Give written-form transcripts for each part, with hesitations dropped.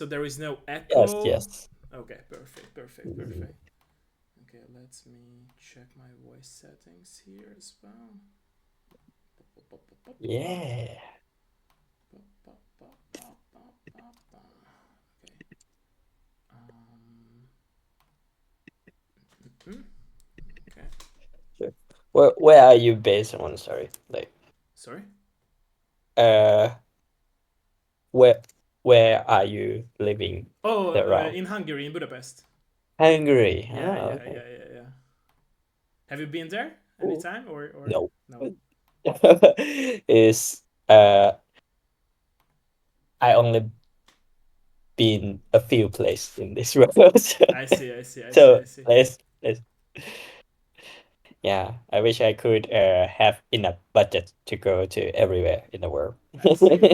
So there is no Yes, echo. yes. Okay, perfect, perfect, perfect. Okay, let me check my voice settings here as well. Yeah. Okay. Um. hmm, Okay. Sure. Where are you based on? Sorry. Like Sorry. uh where where are you living Oh, around? in Hungary, in Budapest. Hungary. Yeah, Oh, yeah, okay. yeah, yeah, yeah. Have you been there Cool. anytime or No. no? Is I only been a few places in this world. I see, I see, I see, So I see. let's yeah. I wish I could have enough budget to go to everywhere in the world. I see.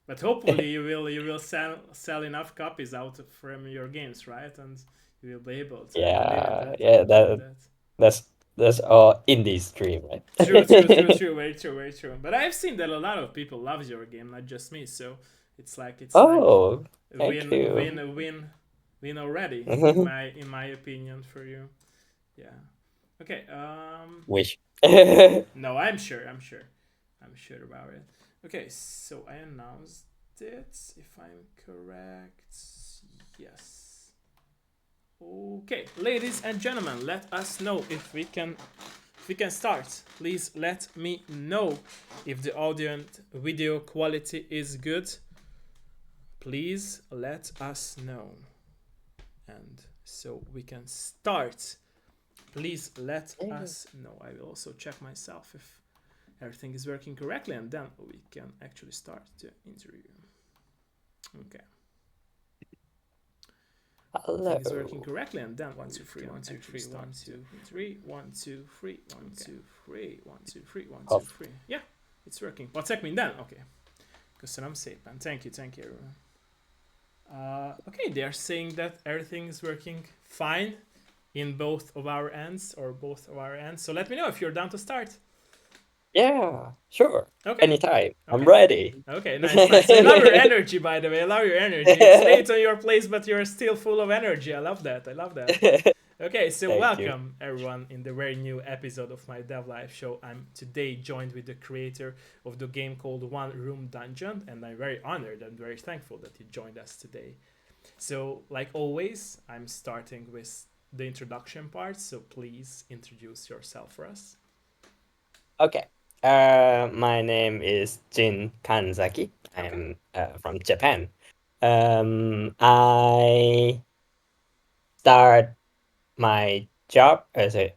But hopefully you will sell enough copies out from your games, right? And you will be able to live in Yeah, that. yeah, Live in that that. that's that's all indie stream, True, true, true, right? true. Very true, very true. But I've seen that a lot of people love your game, not just me. So it's like Oh, thank win, you. win, win, win already. In my opinion, for you. Yeah. Okay. Wish. No, I'm sure. I'm sure. I'm sure about it. Okay. So I announced it. If I'm correct. Yes. Okay, ladies and gentlemen, let us know if we can start. Please let me know if the audio and video quality is good. Please let us know. And so we can start. Please let Yeah. us know. I will also check myself if everything is working correctly, and then we can actually start the interview. Okay. Everything is working Hello. correctly, and then One, we two, three, can one, two, actually three, start one, the two, three. interview. One, two, three, one, Okay. two, three, one, two, three, one, two, Off. three. Yeah, it's working. What's happening then? Okay. Because I'm safe, man. Thank you, everyone. Okay, they are saying that everything is working fine in both of our ends or both of our ends. So let me know if you're down to start. Yeah, sure. Okay. Anytime. I'm Okay. ready. Okay, nice, nice. I love your energy, by the way. I love your energy. It's late on your place, but you're still full of energy. I love that. I love that. Okay, so Thank you. welcome everyone in the very new episode of my Dev Live show. I'm today joined with the creator of the game called One Room Dungeon, and I'm very honored and very thankful that he joined us today. So, like always, I'm starting with the introduction part, so please introduce yourself for us. Okay. My name is Jin Kanzaki. Okay. I'm from Japan. I start my job as a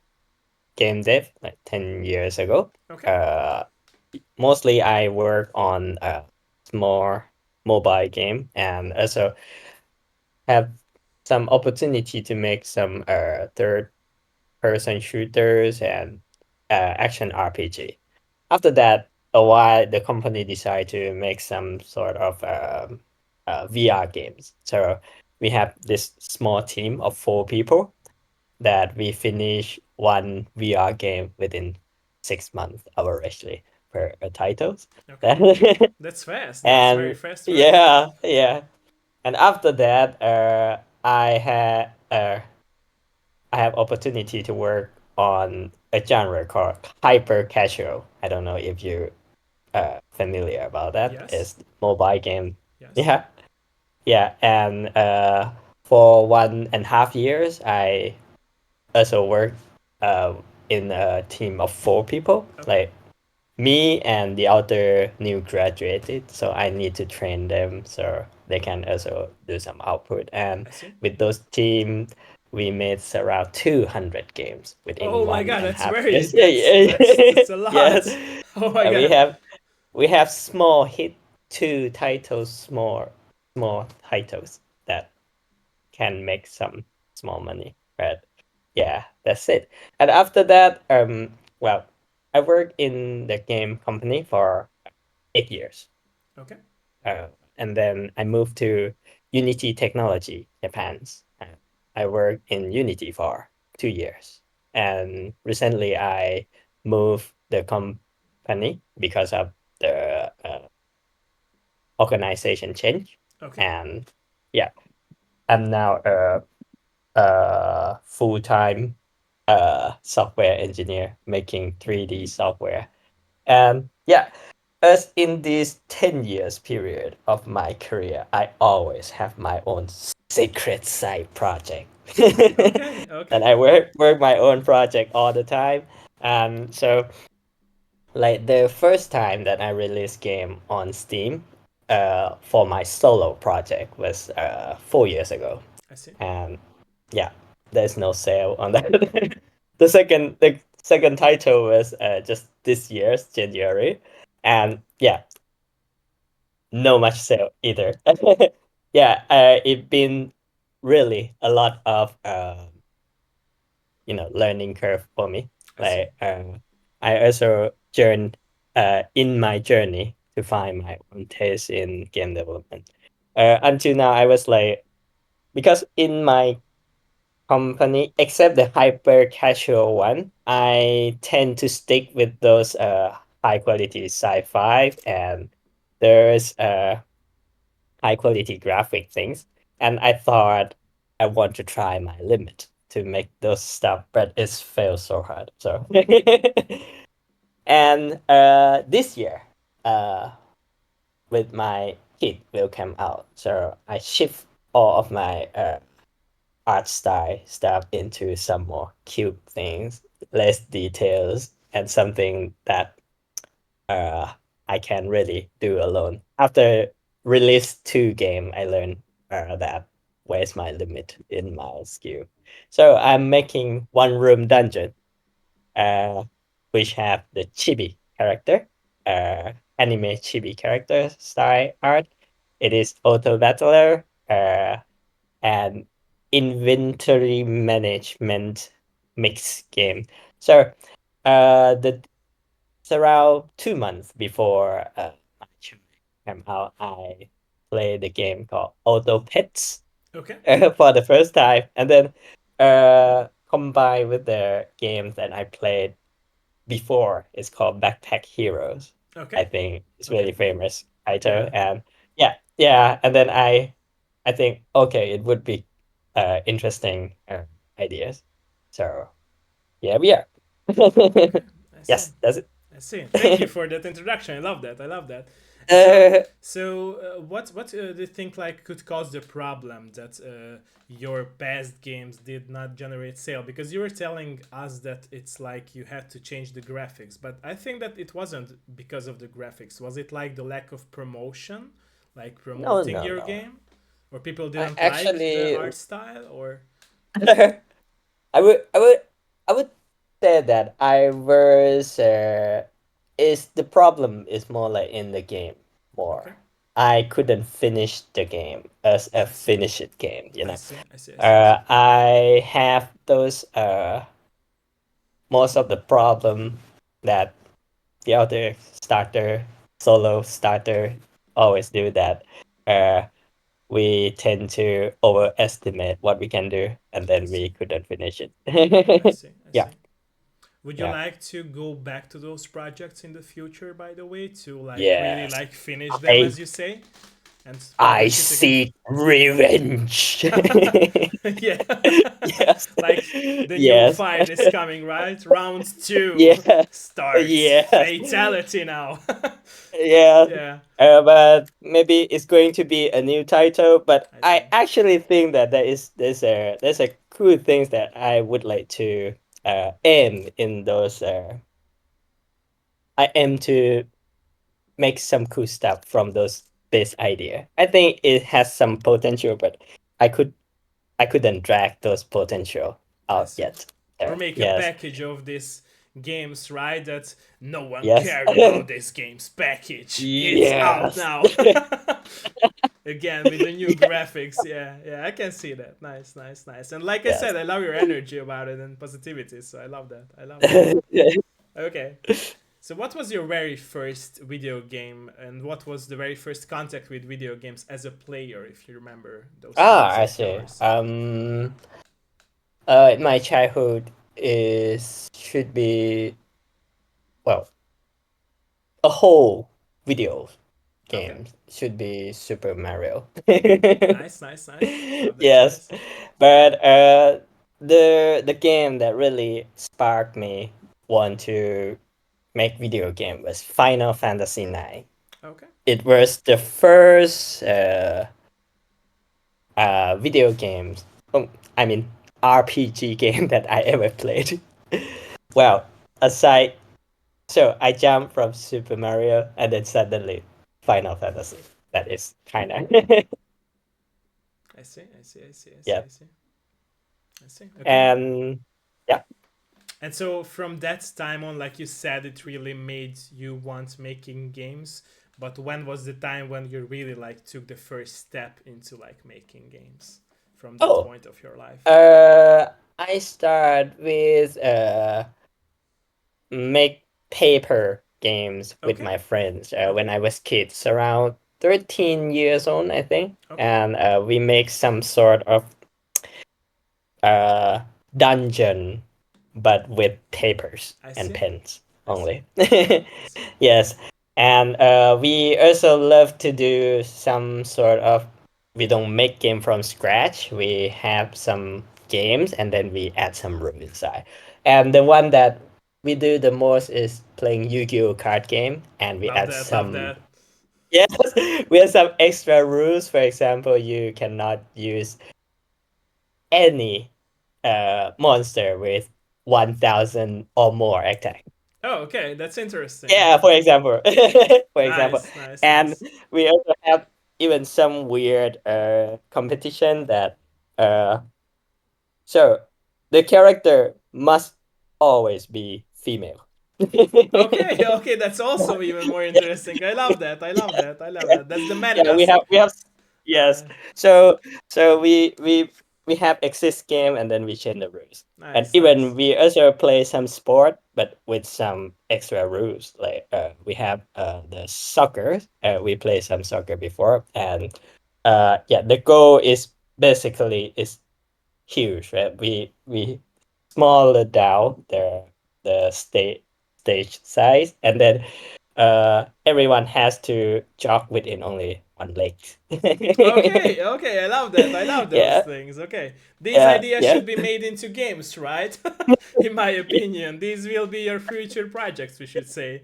game dev like 10 years ago. Okay. Uh, Mostly I work on a small mobile game and also have some opportunity to make some third person shooters and action RPG. After that, a while the company decided to make some sort of VR games. So we have this small team of 4 people that we finish one VR game within 6 months averagely per titles. Okay. That's fast. That's very And fast work. yeah. And after that, I have opportunity to work on a genre called hyper casual. I don't know if you familiar about that. Yes. It's mobile game. Yes. Yeah, yeah. And for 1.5 years, I also worked uh, in a team of 4 people, Okay. like me and the other new graduated. So I need to train them so they can also do some output. And I see. with those team, we made around 200 games within Oh my one god, and a that's half very years. that's Yeah, that's yeah. that's a lot. Yes. Oh my And god. we have small hit two titles, small titles that can make some small money. But yeah, that's it. And after that, well, I worked in the game company for 8 years. Okay. Uh, and then I moved to Unity Technology, Japan's. I worked in Unity for 2 years. And recently I moved the company because of the organization change. Okay. And yeah, I'm now a full-time software engineer making 3D software. And yeah, as in this 10 years period of my career, I always have my own secret side project. Okay, And okay, I work my own project all the time. And so like the first time that I released game on Steam for my solo project was 4 years ago. I see. And yeah, there's no sale on that. The second title was just this year's January, and yeah, no much sale either. Yeah, it been really a lot of learning curve for me. I see. Like I also journeyed in my journey to find my own taste in game development. Until now, I was like because in my company, except the hyper casual one, I tend to stick with those high quality sci-fi and there's high quality graphic things. And I thought I want to try my limit to make those stuff, but it's failed so hard. So and this year, uh with my kid will come out. So I shift all of my art style stuff into some more cute things, less details, and something that uh I can really do alone. After release two game, I learned that where's my limit in my skill. So I'm making one room dungeon, uh, which have the chibi character, anime chibi character style art. It is auto battler, and inventory management mix game. So the it's around 2 months before my children came out, I played the game called Auto Pets Okay, for the first time, and then combined with the games that I played before, it's called Backpack Heroes. okay, I think it's okay. really famous title, Yeah, and yeah, yeah, and then I think okay, it would be interesting ideas. So yeah, we are. okay. I see. Yes, that's I see. Thank you it. for that introduction. I love that. I love that. So, uh, what do you think like could cause the problem that your past games did not generate sale? Because you were telling us that it's like you had to change the graphics, but I think that it wasn't because of the graphics. Was it like the lack of promotion, like no, promoting no, your no. game, or people I didn't like the actually, art style, or I would, I would, I would say that I was. Is the problem is more like in the game more. okay? I couldn't finish the game as a I see. finished game. I see. I see. I see. I see. I have those most of the problem that the other starter solo starter always do that. Uh, we tend to overestimate what we can do, and I then see. we couldn't finish it. I see. I Yeah, see. Would you yeah, like to go back to those projects in the future, by the way, to like really yes. like finish them, I as you say, and I publish it again? seek revenge. Yeah, Yes, like the new yes, fight is coming, right? Round two yeah, starts. yes, Fatality now. yeah. Yeah, But maybe it's going to be a new title. But I see. I actually think that there's a cool things that I would like to aim in those. I aim to make some cool stuff from those base idea. I think it has some potential, but I could I couldn't drag those potential I out see. yet. Or So make a yes, package of these games, right? That no one yes, cared about this game's package. It's out yes, now. Again with the new yeah, graphics. Yeah, yeah, I can see that. Nice, nice, nice. And like I yes. said, I love your energy about it and positivity. So I love that. I love that. Okay. So what was your very first video game, and what was the very first contact with video games as a player, if you remember those times I of see. yours? My childhood is should be well a whole video Okay. game should be Super Mario. Nice, nice, nice. Love that Yes, choice. but the game that really sparked me want to make video game was Final Fantasy IX. Okay. It was the first video games. I mean RPG game that I ever played. Well, aside, so I jumped from Super Mario and then suddenly Final Fantasy. That is kind of I see. I see. I see. I see. yeah. I see. I see. Okay. And yeah. And so from that time on, like you said, it really made you want making games. But when was the time when you really like took the first step into like making games from that Oh, point of your life? uh, I start with make paper games with Okay. my friends Okay. when I was kids, around 13 years old, I think. Okay. And we make some sort of uh, dungeon, but with papers I and see. pens I see. only. I see. Yes, and we also love to do some sort of. We don't make game from scratch. We have some games and then we add some rules inside. And the one that we do the most is playing Yu-Gi-Oh card game, and we Love add that. Love some. that. Yes, we have some extra rules. For example, you cannot use any monster with 1,000 or more attack. Oh, okay. That's interesting. Yeah, for example. For example. Nice. Nice. And Nice. we also have even some weird competition that uh so the character must always be female. Okay. Okay. That's also even more interesting. I love that. I love that. I love that. That's the Yeah, madness. we have yes. Uh, So we have exist game and then we change the rules. And nice. even Nice. we also play some sport but with some extra rules. Like we have the soccer. We play some soccer before, and yeah, the goal is basically is huge, right? We smaller down the stage size, and then everyone has to jog within only one leg. Okay, okay, I love that. I love those Yeah, things. Okay. These yeah, ideas yeah. should be made into games, right? In my opinion. These will be your future projects, we should say.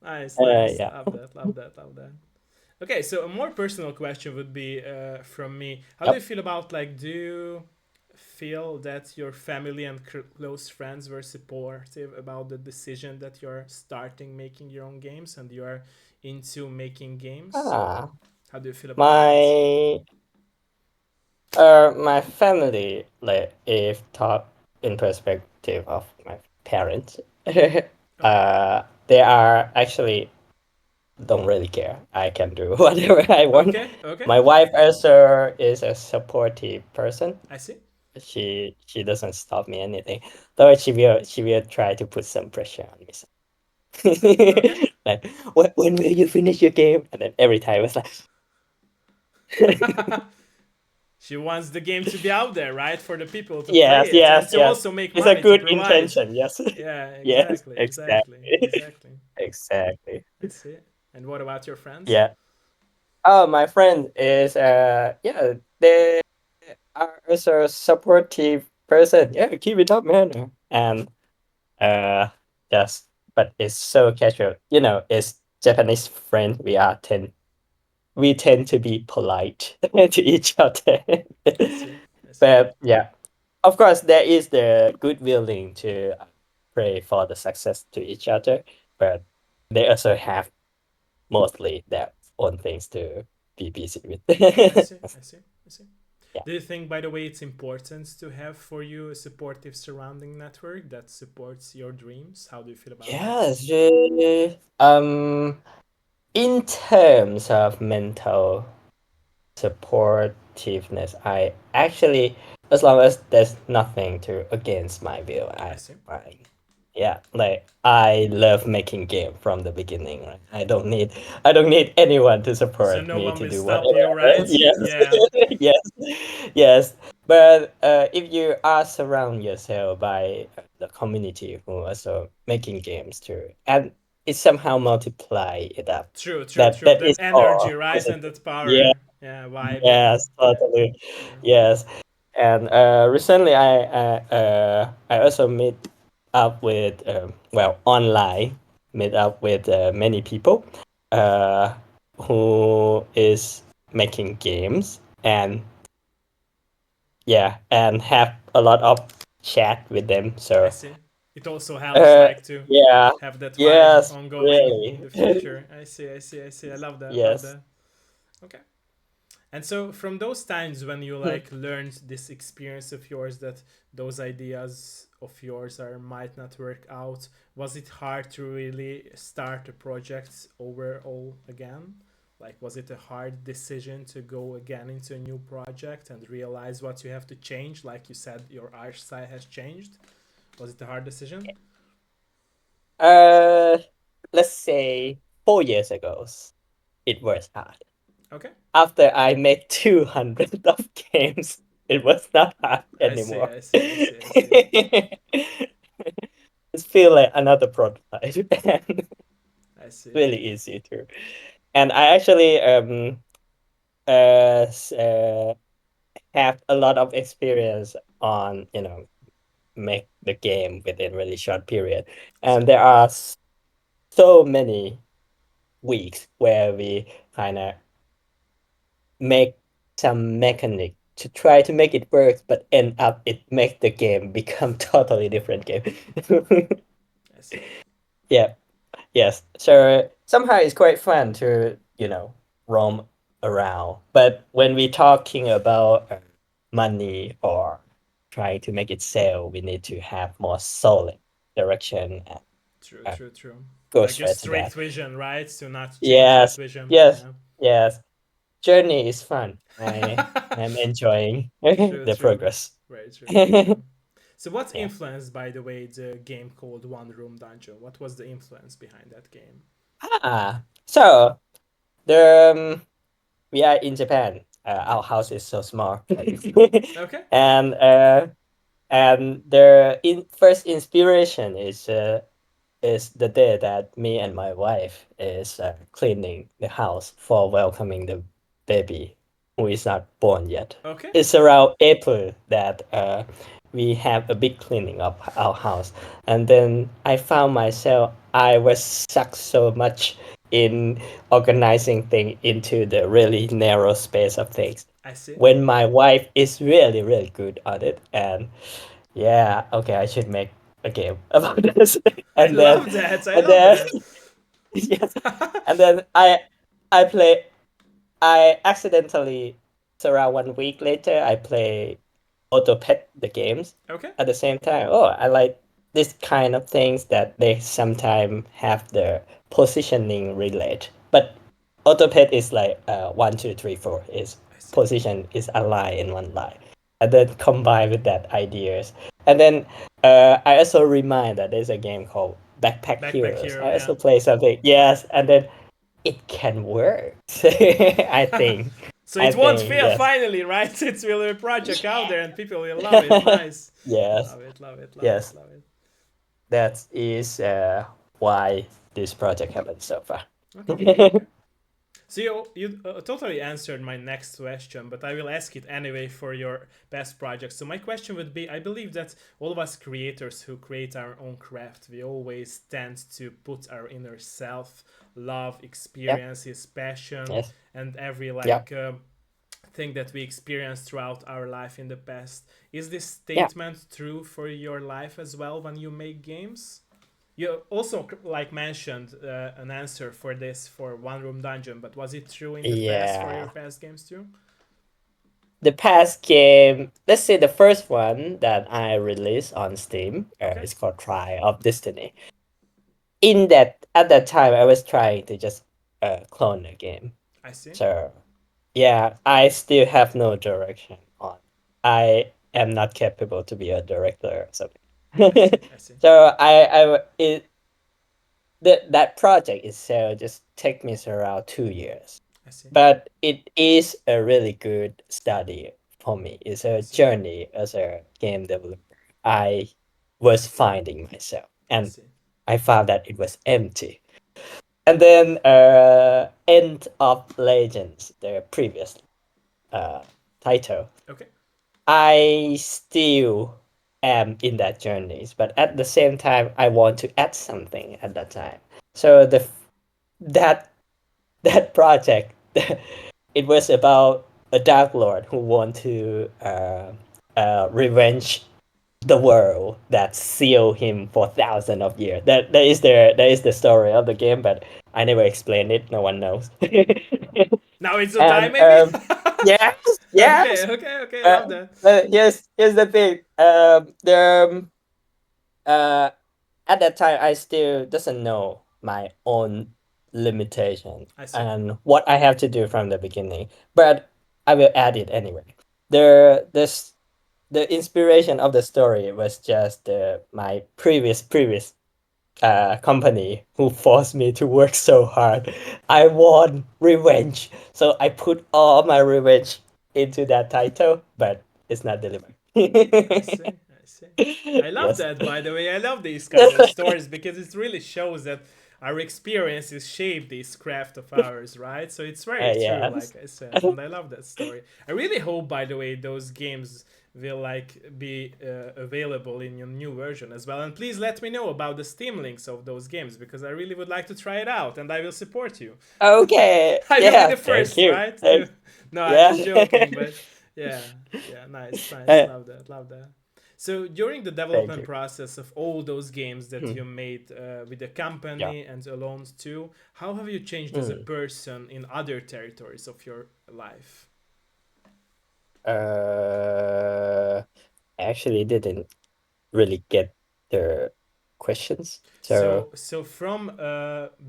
Nice, nice. Yeah. Love that, love that, love that. Okay, so a more personal question would be from me. How do you Yep. feel about, like, do you feel that your family and close friends were supportive about the decision that you're starting making your own games and you're into making games? Ah, How do you feel about that? my my family, like if talk in perspective of my parents, Okay. they are actually don't really care. I can do whatever I want. Okay, okay. My wife also is a supportive person. I see. She doesn't stop me anything, though she will try to put some pressure on Okay. me. Like, when will you finish your game? And then every time it's like, She wants the game to be out there, right? For the people to yes, play it and yes, to yes. also make It's a money to good provide. intention. Yes, Yeah, yes, exactly, exactly, exactly, exactly. exactly. I see. And what about your friends? Yeah. Oh, my friend is yeah, they are also a supportive person. Yeah, keep it up, man. And uh yes, but it's so casual. It's Japanese friend. We tend to be polite to each other. I see. I see. But yeah, of course there is the good willing to pray for the success to each other, but they also have mostly their own things to be busy I see. with. I see. I see. Yeah. Do you think, by the way, it's important to have for you a supportive surrounding network that supports your dreams? How do you feel about that? Yes. In terms of mental supportiveness, I actually, as long as there's nothing to against my will, I I see. fine. Yeah, like I love making game from the beginning, right? I don't need anyone to So support no me one to will do stop whatever you, I want. right? Yes, Yeah. yes, yes. But if you are surround yourself by the community who also making games too, and it somehow multiply it up. True, true, That true. that That is energy, all. right, and that Yeah, power. Yeah, vibe. yes, totally. Yeah. Yes. And recently I also meet up with well, online meet up with many people uh who is making games, and yeah, and have a lot of chat with them. I So see. It also helps, uh like, to yeah, have that vibe yes, ongoing in really. the future. I see, I see, I see. I love that, love Yes. that. Okay. And so, from those times when you like learned this experience of yours that those ideas of yours are might not work out, was it hard to really start a project overall again? Like, was it a hard decision to go again into a new project and realize what you have to change? Like you said, your art style has changed. Was it a hard decision? uh let's say 4 years ago it was hard. Okay, After I made 200 of games, it was not hard I see, anymore. I see, I see, I see. It's feel like another prototype, and I see. really easy too. And I actually uh, s- uh have a lot of experience on, make the game within really short period. I see. And there are so many weeks where we kind of make some mechanic to try to make it work, but end up it make the game become totally different game. I see. Yeah, yes. So somehow it's quite fun to, roam around. But when we're talking about money or trying to make it sell, we need to have more solid direction and True, uh, true, true. go Like a straight to strict that. vision, right? To not change that Yes, vision. yes, Yeah. yes. Journey is fun. I'm enjoying True, the true. progress. Very true, very true. So, what Yeah. influenced, by the way, the game called One Room Dungeon? What was the influence behind that game? So the we are in Japan. Our house is so small, Okay, and the first inspiration is the day that me and my wife is cleaning the house for welcoming the baby who is not born yet. okay. It's around April that we have a big cleaning of our house, and then I found myself I was stuck so much in organizing things into the really narrow space of things. I see. When my wife is really really good at it, and yeah, okay, I should make a game about this. I and then love that. I and love then that. yes, and then I play. I accidentally, so around 1 week later, I play Ottó the games. Okay, At the same time, oh, I like this kind of things that they sometimes have the positioning relate. But Ottó is like 1, 2, 3, 4 is I see. position is a line in one line, and then combine with that ideas. And then I also remind that there's a game called Backpack Backpack Heroes. Hero, I yeah. also play something. Yes, and then it can work. I think. So I it won't think fail yes. finally, right? It will be a project out there and people will love it. Nice. Yes, Love it, love it, love it, yes. love it. That is why this project happened so far. Okay, okay. So you totally answered my next question, but I will ask it anyway for your past projects. So my question would be: I believe that all of us creators who create our own craft, we always tend to put our inner self, love, Yep. experiences, passion, Yes. and every Yep. like thing that we experienced throughout our life in the past. Is this Yeah. statement true for your life as well when you make games? You also like mentioned an answer for this for One Room Dungeon, but was it true in the past for your Yeah. past games too? The past game, let's say the first one that I released on Steam, Okay, is called Try of Destiny. In that at that time, I was trying to just clone the game. I see, So yeah, I still have no direction on. I am not capable to be a director or I see, something. I see, So that project itself just take me around 2 years, I see, but it is a really good study for me. It's I a see, journey as a game developer. I was finding myself, I and see, I found that it was empty. and then End of Legends, the previous uh title. Okay. I still am in that journey, but at the same time, I want to add something at that time. So that that project, it was about a dark lord who want to revenge the world that sealed him for thousands of years. That is the story of the game, but I never explained it. No one knows. Now it's the time, And maybe. yes, Okay, yes. okay, okay. Love that. Here's the thing. Uh, at that time, I still doesn't know my own limitation I see. and what I have to do from the beginning. But I will add it anyway. The inspiration of the story was just my previous company who forced me to work so hard. I want revenge, so I put all my revenge into that title, but it's not delivered. I see. I see. I love Yes. that, by the way. I love these kind of stories because it really shows that our experiences shape this craft of ours, right? So it's very true, Yes. like I said, and I love that story. I really hope, by the way, those games will like be available in your new version as well. And please let me know about the Steam links of those games because I really would like to try it out, and I will support you. Okay. I will be Yeah. the Thank first, you. right? No, I'm Yeah. just joking, but yeah, yeah, nice, nice, love that, love that. So during the Thank development you. process of all those games that Hmm. you made with the Yeah. company and alone too, how have you changed as a Hmm. person in other territories of your life? Uh, I actually didn't really get the questions. So So from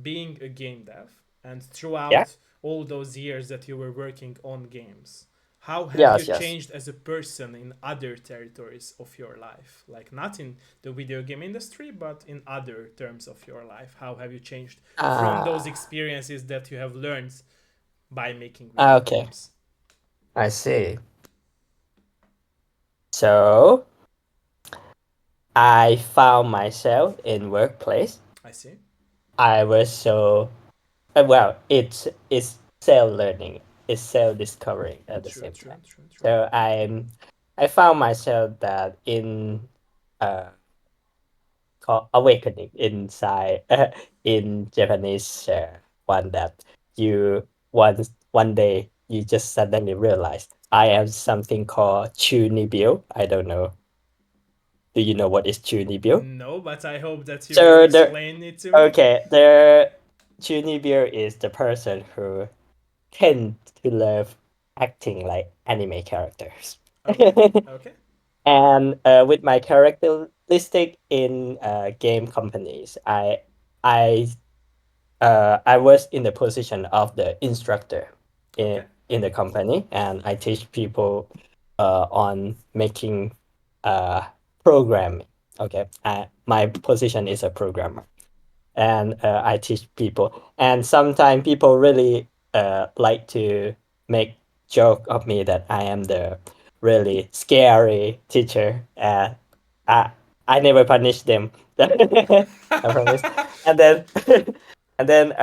being a game dev and yeah. throughout all those years that you were working on games, how have you Yes. Yes. changed as a person in other territories of your life? Like not in the video game industry, but in other terms of your life. How have you changed from those Ah. experiences that you have learned by making video Okay. games? I see. So I found myself in workplace. I see. I was so well. It's self learning. It's self discovering at the True, same true, time. true, true. So I found myself that in uh called awakening inside in Japanese one that you one day you just suddenly realize I am something called chunibyo. I don't know. Do you know what is chunibyo? No, but I hope that you will So the explain it to me. okay, the chunibyo is the person who tend to love acting like anime characters. Okay, okay, And with my characteristic in game companies, I I was in the position of the instructor okay, in the company, and I teach people on making uh, programming. Okay, my position is a programmer, and I teach people. And sometimes people really like to make joke of me that I am the really scary teacher. I I never punish them. I promise. And then and then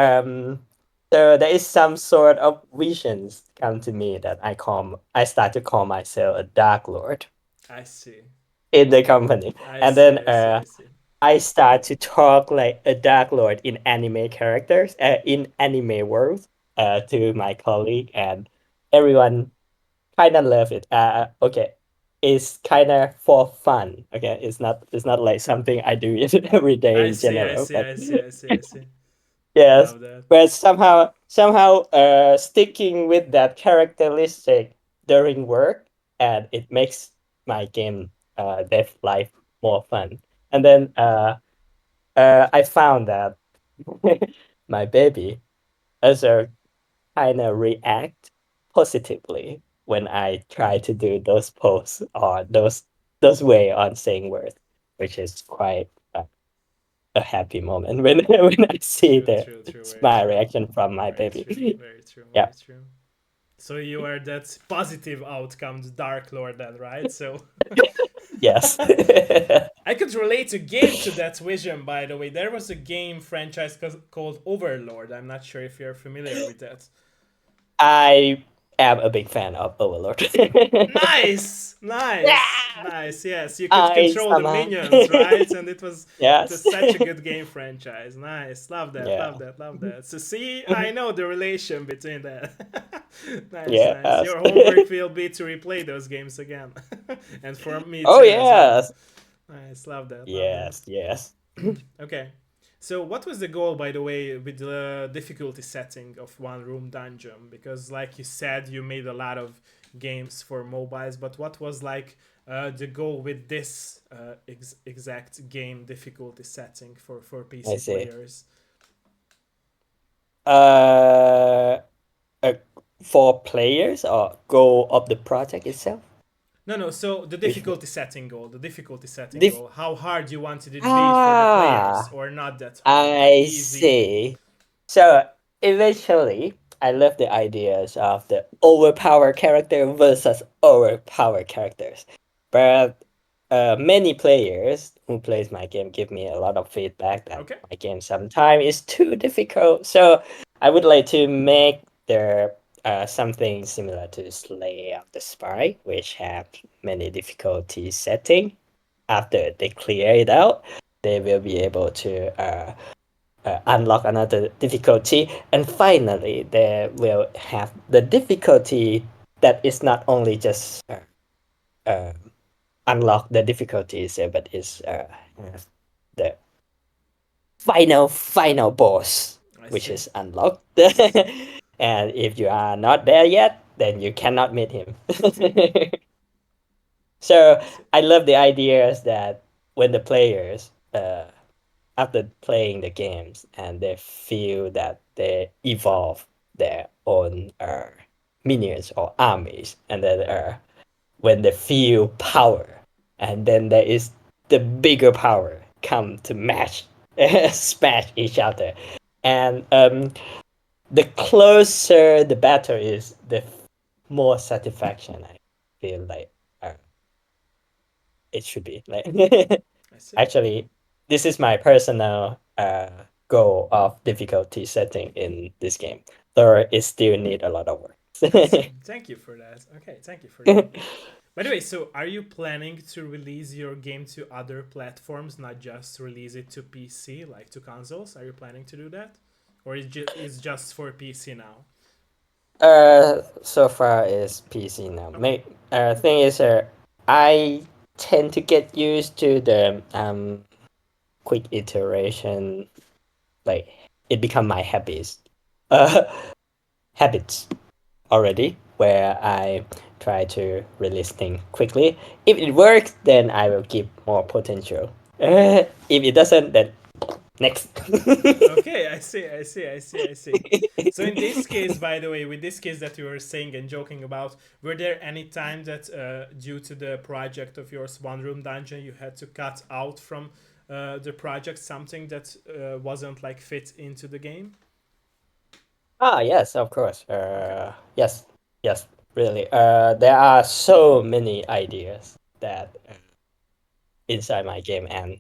so there is some sort of visions come to me that I start to call myself a dark lord I see. in the company. I And see, then I see, I see. I start to talk like a dark lord in anime characters, in anime world, to my colleague, and everyone kind of love it. Okay, it's kind of for fun. Okay, it's not like something I do it every day I in see, I general, see, but I see, I see, I see. yes, Love that. but somehow sticking with that characteristic during work, and it makes my game dev life more fun. And then I found that my baby also kind of react positively when I try to do those posts or those way on saying words, which is quite a happy moment when when I see True, the true, true, very smile true. reaction from my Very true, baby. very true, Yeah. very true. So you are that positive outcomes Dark Lord then, right? So Yes. I could relate a game to that vision, by the way. There was a game franchise called Overlord. I'm not sure if you're familiar with that. I am a big fan of Overlord. Nice, nice, Yeah, nice. Yes, you could I control the somehow. minions, right? And it Yes. was such a good game franchise. Nice, love that, love Yeah. that, love that. So see, I know the relation between that. Nice, nice. Yes. Your homework will be to replay those games again, and for me Oh too as well. yes. Nice, love that, love that. Yes. Yes. Okay. So, what was the goal, by the way, with the difficulty setting of One Room Dungeon? Because, like you said, you made a lot of games for mobiles, but what was like the goal with this exact game difficulty setting for I PC see. players? Uh, uh, for players or goal of the project itself? No, no. So the Which one? difficulty setting goal, the difficulty setting Dif- goal, how hard you wanted it to be for the players, ah, or not that hard, I easy. see. So eventually, I love the ideas of the overpowered character versus overpowered characters. But many players who plays my game give me a lot of feedback that Okay. my game sometimes is too difficult. So I would like to make the something similar to Slay of the Spy, which have many difficulty setting. After they clear it out, they will be able to unlock another difficulty, and finally they will have the difficulty that is not only just uh, unlock the difficulties, but is the final boss, I which see. is unlocked. And if you are not there yet, then you cannot meet him. So I see. I love the ideas that when the players after playing the games and they feel that they evolve their own minions or armies, and then when they feel power, and then there is the bigger power come to match smash each other, and the closer the battle is, the more satisfaction I feel like uh, it should be like. I see. Actually, this is my personal goal of difficulty setting in this game, though it still need a lot of work. I see. Thank you for that. Okay, thank you for that. By the way, so are you planning to release your game to other platforms, not just release it to PC, like to consoles? Are you planning to do that? Or is just for PC now? So far is PC now. Okay. Thing is, I tend to get used to the quick iteration. Like it become my habits, uh, habits already, where I try to release things quickly. If it works, then I will give more potential. If it doesn't, then next. Okay, I see, I see, I see, I see. So in this case, by the way, with this case that you were saying and joking about, were there any time that, due to the project of yours, One Room Dungeon, you had to cut out from the project something that wasn't like fit into the game? Ah, yes, of course. Okay. Yes, yes, really. There are so many ideas that inside my game, and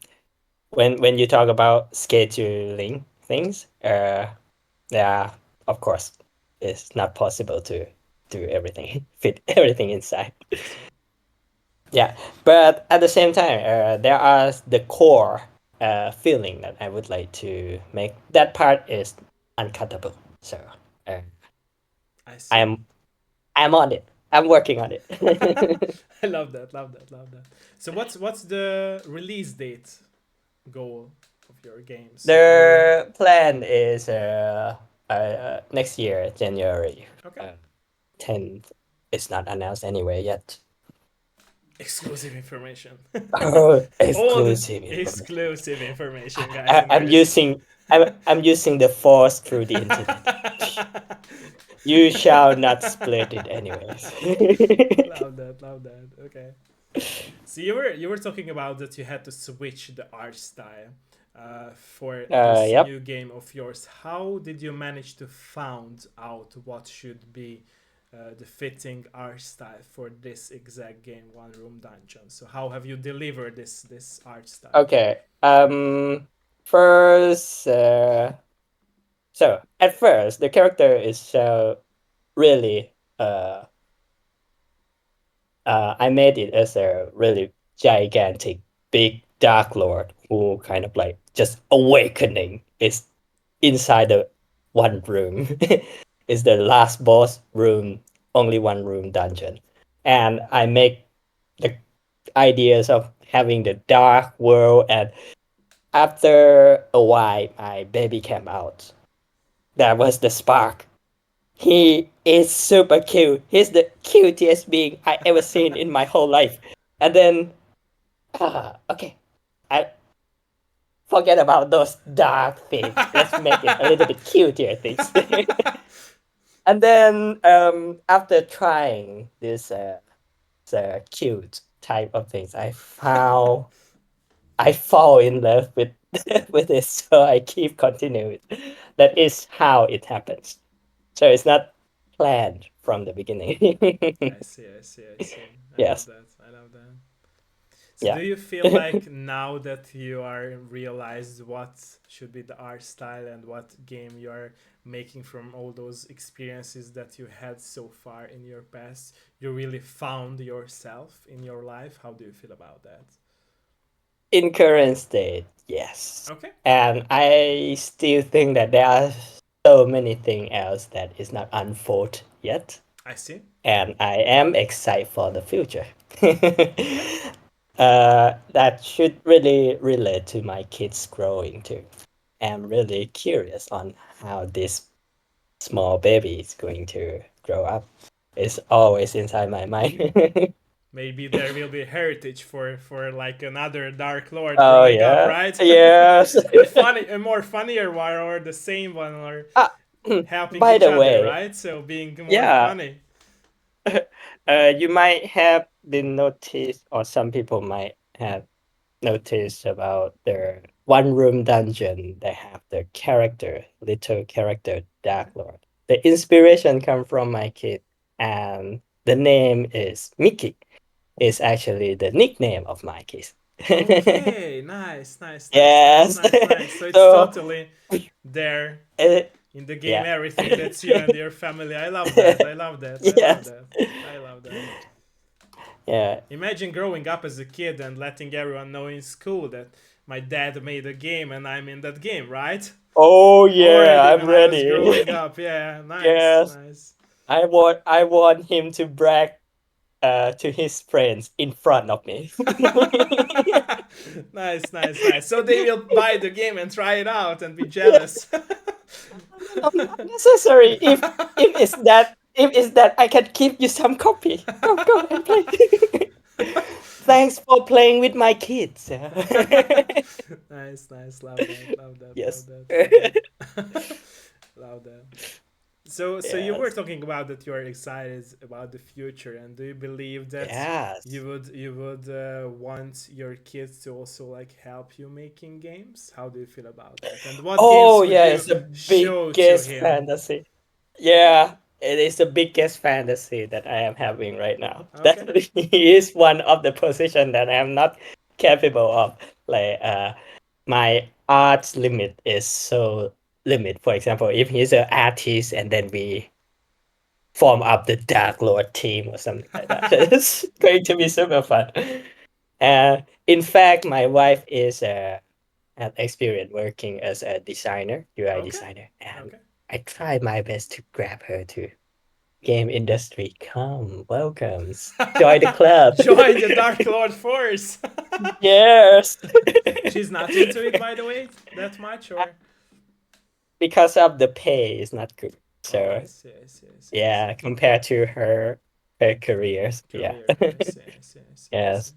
when you talk about scheduling things, yeah, of course, it's not possible to do everything, fit everything inside. I see. Yeah, but at the same time, there are the core feeling that I would like to make. That part is uncuttable. So uh, I see. I'm I'm on it. I'm working on it. I love that, love that, love that. So what's the release date goal of your game? So are you The plan is next year, January okay? 10th. It's not announced anywhere yet. Exclusive information. Oh, All the exclusive information. exclusive information, guys and I'm girls. I'm using the force through the internet. You shall not split it anyways. Love that, love that. Okay. So you were talking about that you had to switch the art style for this Yep. new game of yours. How did you manage to find out what should be the fitting art style for this exact game, One Room Dungeon. So how have you delivered this art style? Okay. First, so at first the character is so really I made it as a really gigantic big dark lord who kind of like just awakening is inside the one room. Is the last boss room, only one room dungeon. And I make the ideas of having the dark world, and after a while my baby came out. That was the spark. He is super cute. He's the cutest being I ever seen in my whole life. And then, okay, I forget about those dark things. Let's make it a little bit cutier things. And then, after trying this cute type of things, I fall in love with with it. So I keep continuing. That is how it happens. So it's not planned from the beginning. I see, I see, I see. I love Yes. that. I love that. So do Yeah. you feel like now that you are realized what should be the art style and what game you are making from all those experiences that you had so far in your past, you really found yourself in your life? How do you feel about that? In current state, yes. Okay, okay. And I still think that there are so many things else that is not unfold yet. I see. And I am excited for the future. Okay. That should really relate to my kids growing too. I'm really curious on how this small baby is going to grow up. It's always inside my mind. Maybe there will be heritage for like another Dark Lord Oh growing up, yeah, right? yes. In funny, a more funnier one or the same one or Ah, helping by each the other, way, right? So being more yeah, funny. you might have been noticed, or some people might have noticed about the one room dungeon. They have the character, little character, Dark Lord. The inspiration come from my kid, and the name is Mickey. Is actually the nickname of my kid. Okay, nice, nice, nice, nice, Yes. nice, nice. So it's So, totally there uh, in the game. yeah. Everything that's you and your family. I love that. I love that. I love Yes. that. I love that. Yeah. Imagine growing up as a kid and letting everyone know in school that my dad made a game and I'm in that game, right? Oh yeah, Already I'm when I was ready. growing up. Yeah, nice, Yes. nice. I want him to brag to his friends in front of me. Nice, nice, nice. So they will buy the game and try it out and be jealous. No, not necessary. If it's that I can give you some copy. Go and play. Thanks for playing with my kids. Nice, nice. Love that, love that, love Yes. that, love that. Love that. So you were Yes. talking about that you are excited about the future, and do you believe that Yes. you would want your kids to also like help you making games? How do you feel about that? And what Oh games would yeah, you it's the show to biggest him? fantasy. Yeah, it is the biggest fantasy that I am having right now. That Okay. is one of the position that I am not capable of. Like my arts limit is so limit. For example, if he's an artist and then we form up the Dark Lord team or something like that, it's going to be super fun. In fact, my wife is had experience working as a designer, UI Okay. designer, and Okay. I try my best to grab her to game industry. Come, welcomes, join the club. Join the Dark Lord force. Yes, She's not into it, by the way, that much, or because of the pay is not good. oh, I So see, I see, I see, I see. yeah, compared to her careers, yeah, Career, I see, I see, I see, I see. yes.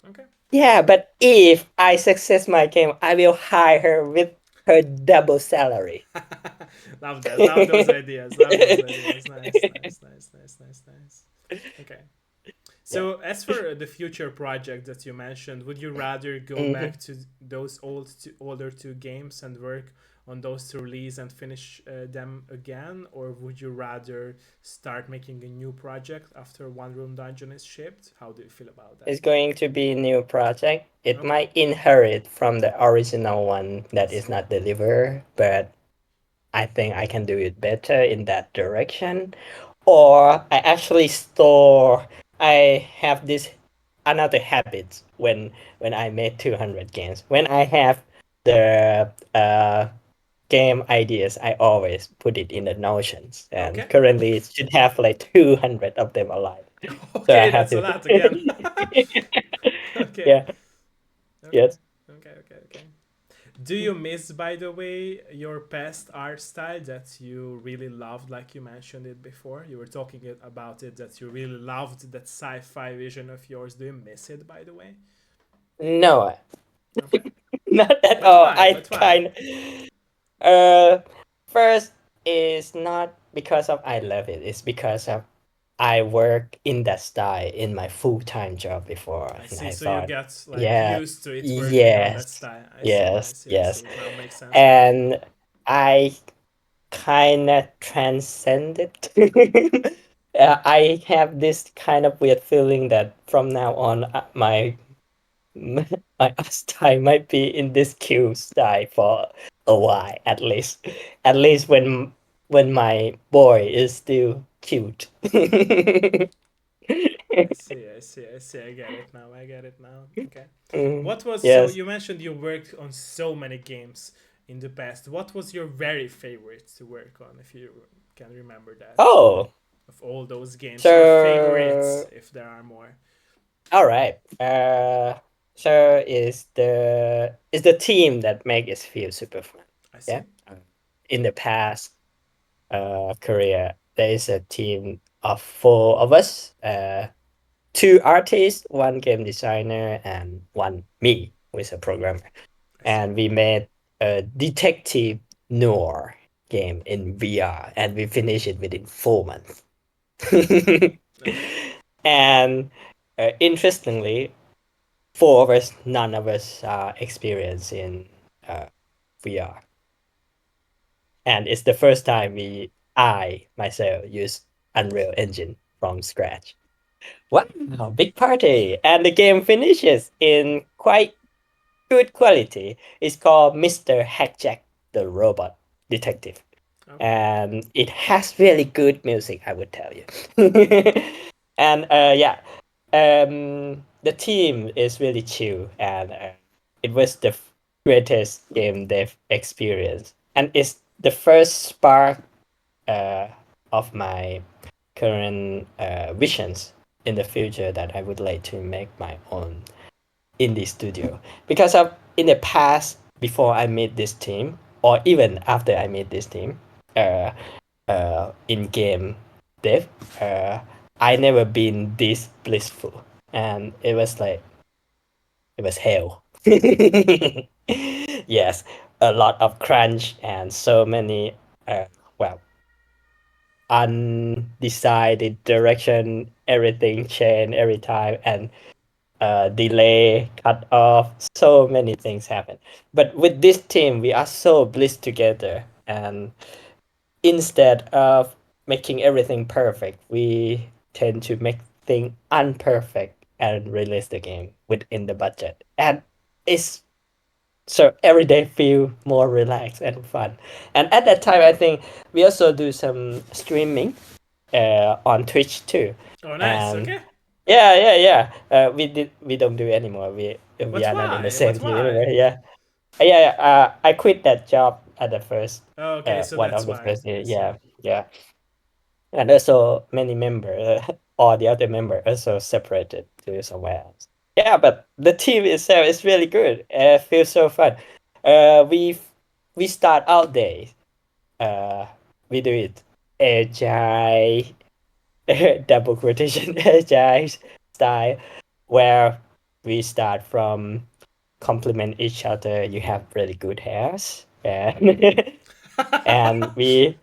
Okay. Yeah, but if I success my game, I will hire her with her double salary. Love that. Love those ideas. Love those ideas. Nice, nice, nice, nice, nice, nice. Okay. Yeah. So, as for the future project that you mentioned, would you rather go Mhm. back to those older two games and work on those to release and finish them again, or would you rather start making a new project after One Room Dungeon is shipped? How do you feel about that? It's going to be a new project. It Okay, might inherit from the original one I that is see. not delivered, but I think I can do it better in that direction. Or I actually store. I have this another habit when I made 200 games. When I have the game ideas, I always put it in the Notions. And Okay, currently, it should have like 200 of them alive. So I okay, have that's a to. lot again. Okay, Yeah. okay, Yes. okay. Do you miss, by the way, your past art style that you really loved, like you mentioned it before? You were talking about it that you really loved that sci-fi vision of yours. Do you miss it, by the way? No, Okay, not at but all. why? I But why? kind uh first is not because of I love it. It's because of I work in that style in my full-time job before, I and see. I So you thought, get like yeah, used to it working on that yes, style. I see. I yes, see. I see. yes, It now makes sense for me. and I kind of transcended. I have this kind of weird feeling that from now on, my style might be in this Q style for a while at least. At least when my boy is still cute. I see. I see. I see. I get it now. I get it now. Okay. Mm, What was so yes. you mentioned you worked on so many games in the past. What was your very favorite to work on, if you can remember that? Oh, Of all those games, your favorites, so if there are more. all right. So is the team that make it feel super fun. I Yeah. see. In the past career, there is a team of four of us. Two artists, one game designer, and one me, who is a programmer. I see. And we made a detective noir game in VR, and we finished it within 4 months. Okay. And interestingly, four of us, none of us are experienced in VR, and it's the first time I myself use Unreal Engine from scratch. Wow, big party! And the game finishes in quite good quality. It's called Mr. Hackjack, the Robot Detective. Okay. And it has really good music, I would tell you. And yeah, the team is really chill, and it was the greatest game they've experienced. And it's the first spark uh, of my current visions in the future that I would like to make my own indie studio. Because of in the past, before I made this team, or even after I made this team, uh, in game dev, uh, I never been this blissful, and it was like it was hell. Yes, a lot of crunch and so many well undecided direction. Everything changed every time, and delay, cut off, so many things happen. But with this team, we are so blissed together, and instead of making everything perfect, we tend to make things unperfect and release the game within the budget. And it's so every day feel more relaxed and fun. And at that time, I think we also do some streaming on Twitch too. Oh, nice. And Okay. we don't do anymore. We But are not in the why? same But team anymore. why? Yeah, yeah. I quit that job at the first Okay, so one that's of the why. first I year. see. Yeah, yeah. And also many members, all the other members also separated to somewhere else. Yeah, but the team itself is really good. Feels so fun. Uh, we we start out day. Uh, we do it agile, double quotation agile style, where we start from compliment each other. You have really good hairs, and and we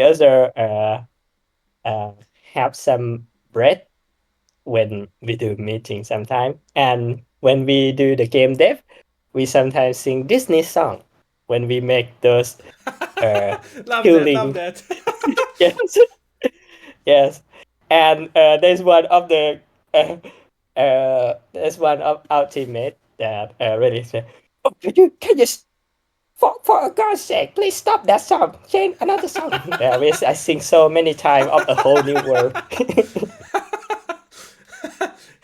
also uh, have some bread when we do meetings sometime. And when we do the game dev, we sometimes sing Disney song. when we make those uh Love that, love killing. that. Yes, yes. And there's one of the there's one of our teammate that really said, "Oh, can you for God's sake, please stop that song. Change another song." Which I sing so many times of a whole new world.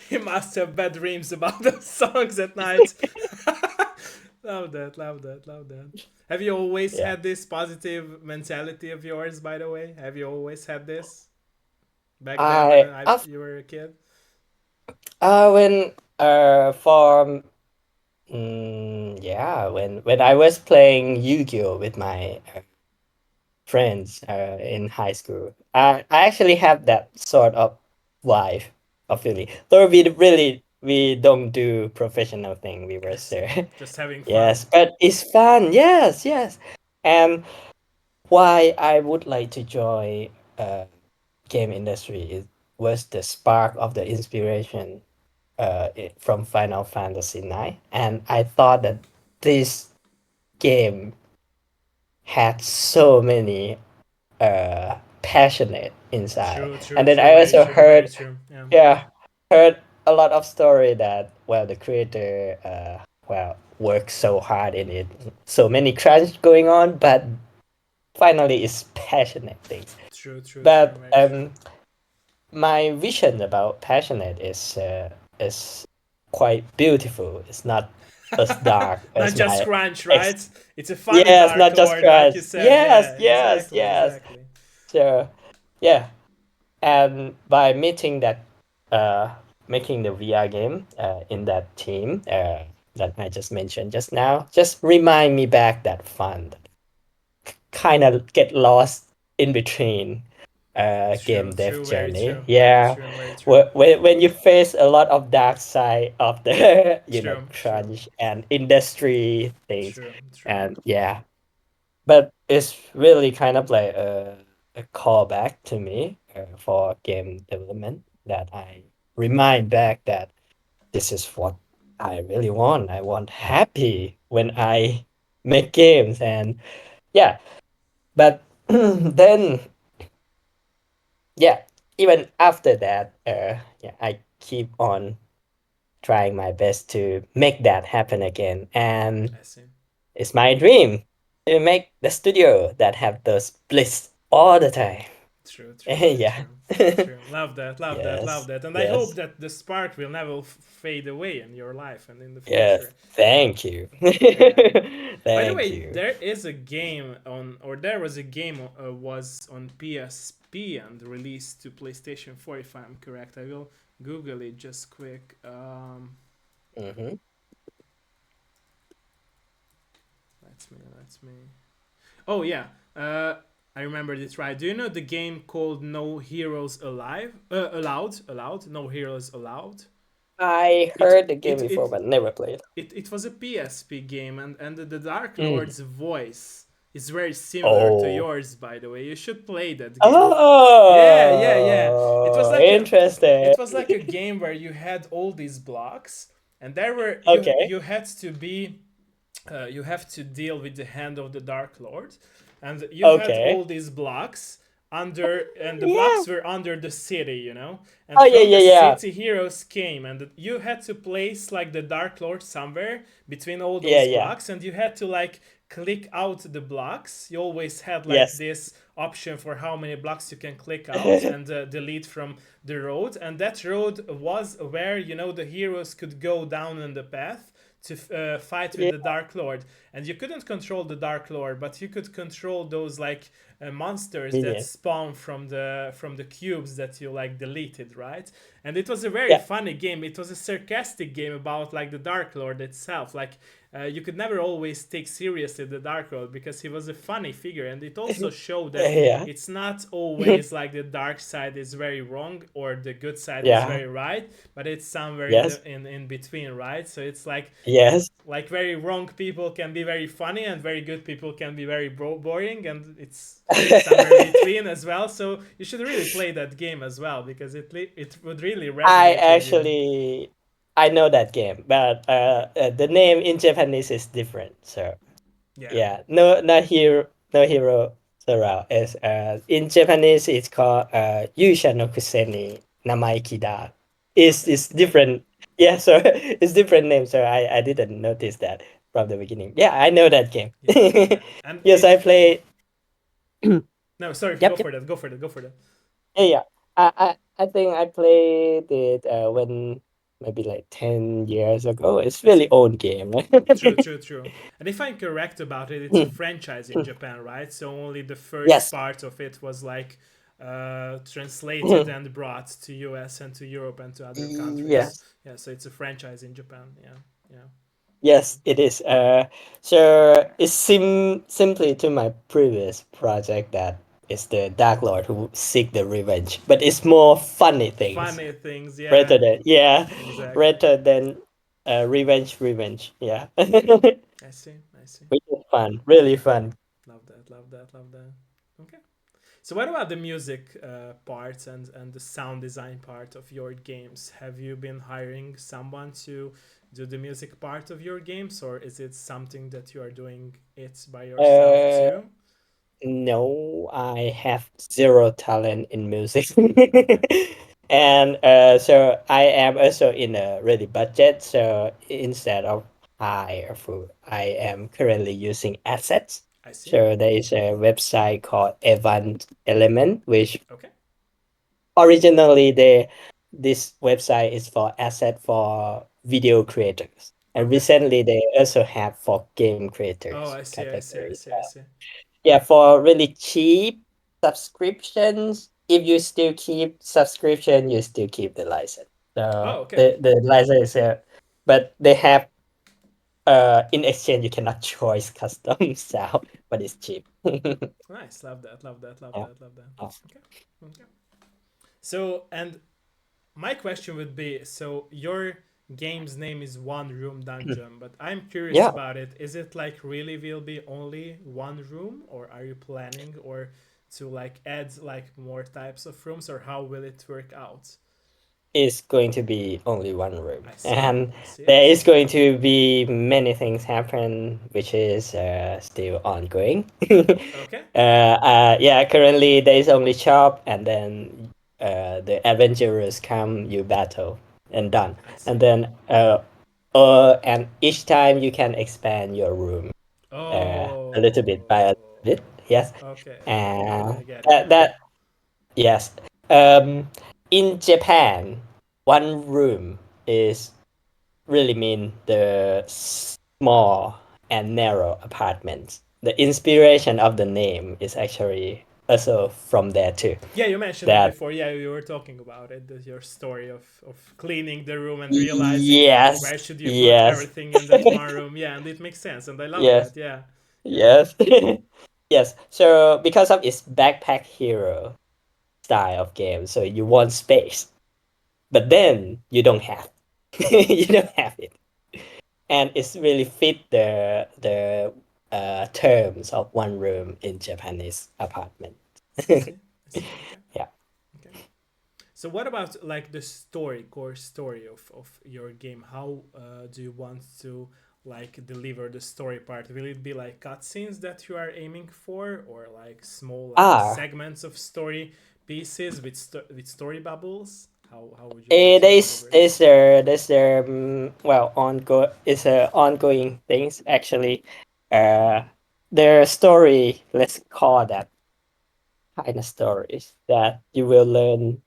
He must have bad dreams about those songs at night. Love that, love that, love that. Have you always Yeah. had this positive mentality of yours, by the way? Have you always had this back then when I of you were a kid? when for yeah, when I was playing Yu-Gi-Oh with my friends in high school, I actually have that sort of life of feeling. Though we don't do professional thing. We I were see. so Just having yes, fun. but it's fun. Yes, yes. And why I would like to join game industry is was the spark of the inspiration from Final Fantasy 9, and I thought that this game had so many passionate inside. True, true, And then true. I Very also true, very heard, true. Yeah. yeah, heard a lot of story that well the creator well worked so hard in it, so many crunch going on, but finally it's passionate things. True, true, true. But Very true. my vision about passionate is quite beautiful. It's not as dark Not as just my crunch, ex. right? It's a funny Yes, Dark not just Lord, like you crush. said. Yes, Yeah, yes, exactly, yes. exactly. So yeah, and by meeting that, uh, making the VR game in that team that I just mentioned just now, just remind me back that fun, kind of get lost in between True, game dev true, very journey. true, very Yeah, true, very true. when you face a lot of dark side of the True, true, crunch and industry things, true, true. and yeah, but it's really kind of like a callback to me for game development that I remind back that this is what I really want. I want happy when I make games, and yeah, but then yeah, even after that, yeah, I keep on trying my best to make that happen again, and I see. it's my dream to make the studio that have those bliss all the time. True, true, very Yeah. true. True. Love that, love that, love Yes. that. And I hope Yes. that the spark will never fade away in your life and in the Yes. future. Thank you. Yeah. By the Thank way, you. there is a game on, or there was a game was on PSP and released to PlayStation 4, if I'm correct. I will Google it just quick. Mm-hmm. Let's me. Oh yeah, I remember this right. Do you know the game called No Heroes Alive? Allowed. No Heroes Allowed. I It heard the game it before, it but never played. it was a PSP game, and the Dark Mm. Lord's voice is very similar to Oh. yours. By the way, you should play that game. Yeah, yeah, yeah. It was Oh, like a interesting. it was like a game where you had all these blocks, and there were Okay. you had to be you have to deal with the hand of the Dark Lord, and you had Okay. all these blocks under, and the Yeah. blocks were under the city, and Oh, yeah, from yeah, the yeah. city heroes came, and you had to place like the Dark Lord somewhere between all Yeah, those yeah. blocks, and you had to like click out the blocks. You always had like Yes. this option for how many blocks you can click out and delete from the road, and that road was where the heroes could go down in the path to fight with Yeah, the Dark Lord, and you couldn't control the Dark Lord, but you could control those like monsters that million. spawn from the cubes that you like deleted, right? And it was a very Yeah. funny game. It was a sarcastic game about like the Dark Lord itself. Like you could never always take seriously the Dark Lord because he was a funny figure, and it also showed that Yeah. it's not always like the dark side is very wrong or the good side is Yeah. very right, but it's somewhere in Yes. the in between, right? So it's Yes. like very wrong people can be very funny and very good people can be very boring, and it's somewhere between as well. So you should really play that game as well because it would really I resonate with you. actually I know that game, but the name in Japanese is different. So Yeah. Yeah, no, not hero, no hero Sorao. It's in Japanese it's called Yusha no Kuseni Namaikida. Okay. It's different. Yeah, so it's different name. So I didn't notice that from the beginning. Yeah, I know that game. Yeah. Yeah. And Yes, I it. played. No, sorry. Go Yep, for yep. that. Go for that. Go for that. Yeah, yeah. I think I played it when maybe like 10 years ago. It's I really see. old game. True, true, true. And if I'm correct about it, it's a franchise in Japan, right? So only the first Yes. part of it was like translated and brought to US and to Europe and to other countries. Yes. Yeah, so it's a franchise in Japan. Yeah, yeah, Yes, it is. So it's simply to my previous project that it's the Dark Lord who seek the revenge, but it's more funny things funny things. rather Yeah, than yeah, exactly. rather than revenge. Yeah, which I see. I see. is fun, really fun. Love that. Love that. Love that. Okay. So what about the music parts and the sound design part of your games? Have you been hiring someone to do the music part of your games, or is it something that you are doing it by yourself Uh, too? no, I have zero talent in music, and so I am also in a really budget. So instead of hire food, I am currently using assets. I see. So there is a website called Event Element, which Okay. originally this website is for asset for video creators, and Okay. recently they also have for game Oh, creators I see. I see. I category. see. I see. Yeah, for really cheap subscriptions, if you still keep subscription, you still keep the license. So Oh, okay. the license, but they have in exchange you cannot choose custom sound, but it's cheap. Nice. Love that. Love that. Love Yeah. that. Love that. Oh. Okay. Okay. So, and my question would be, so your game's name is One Room Dungeon, but I'm curious Yeah, about it. Is it like really will be only one room, or are you planning or to like add like more types of rooms, or how will it work out? it's going to be only one room, I see. and I see. I there see. is going to be many things happen, which is still ongoing. Okay. Yeah, currently there is only shop, and then the adventurers come, you battle, and done. I see. And then and each time you can expand your room a little bit by a Oh. bit. Yes, Okay. Okay. I and get it. that yes. Um, in Japan, one room is really mean the small and narrow apartments. The inspiration of the name is actually also from there too. Yeah, you mentioned it That before. Yeah, you were talking about it. Your story of cleaning the room and realizing yes, where should you put yes, everything in that one room. Yeah, and it makes sense, and I love yes, that. Yeah, yeah. yes, yes. So because of its backpack hero style of game, so you want space, but then you don't have, you don't have it, and it's really fit the terms of one room in Japanese apartment. I see. I see. Okay. Yeah. Okay. So what about like the story, core story of your game? How do you want to like deliver the story part? Will it be like cutscenes that you are aiming for, or like small like Ah, segments of story pieces with with story bubbles? How would you like to deliver it? well, it's a ongoing things actually. Uh, their story, let's call that kind of stories that you will learn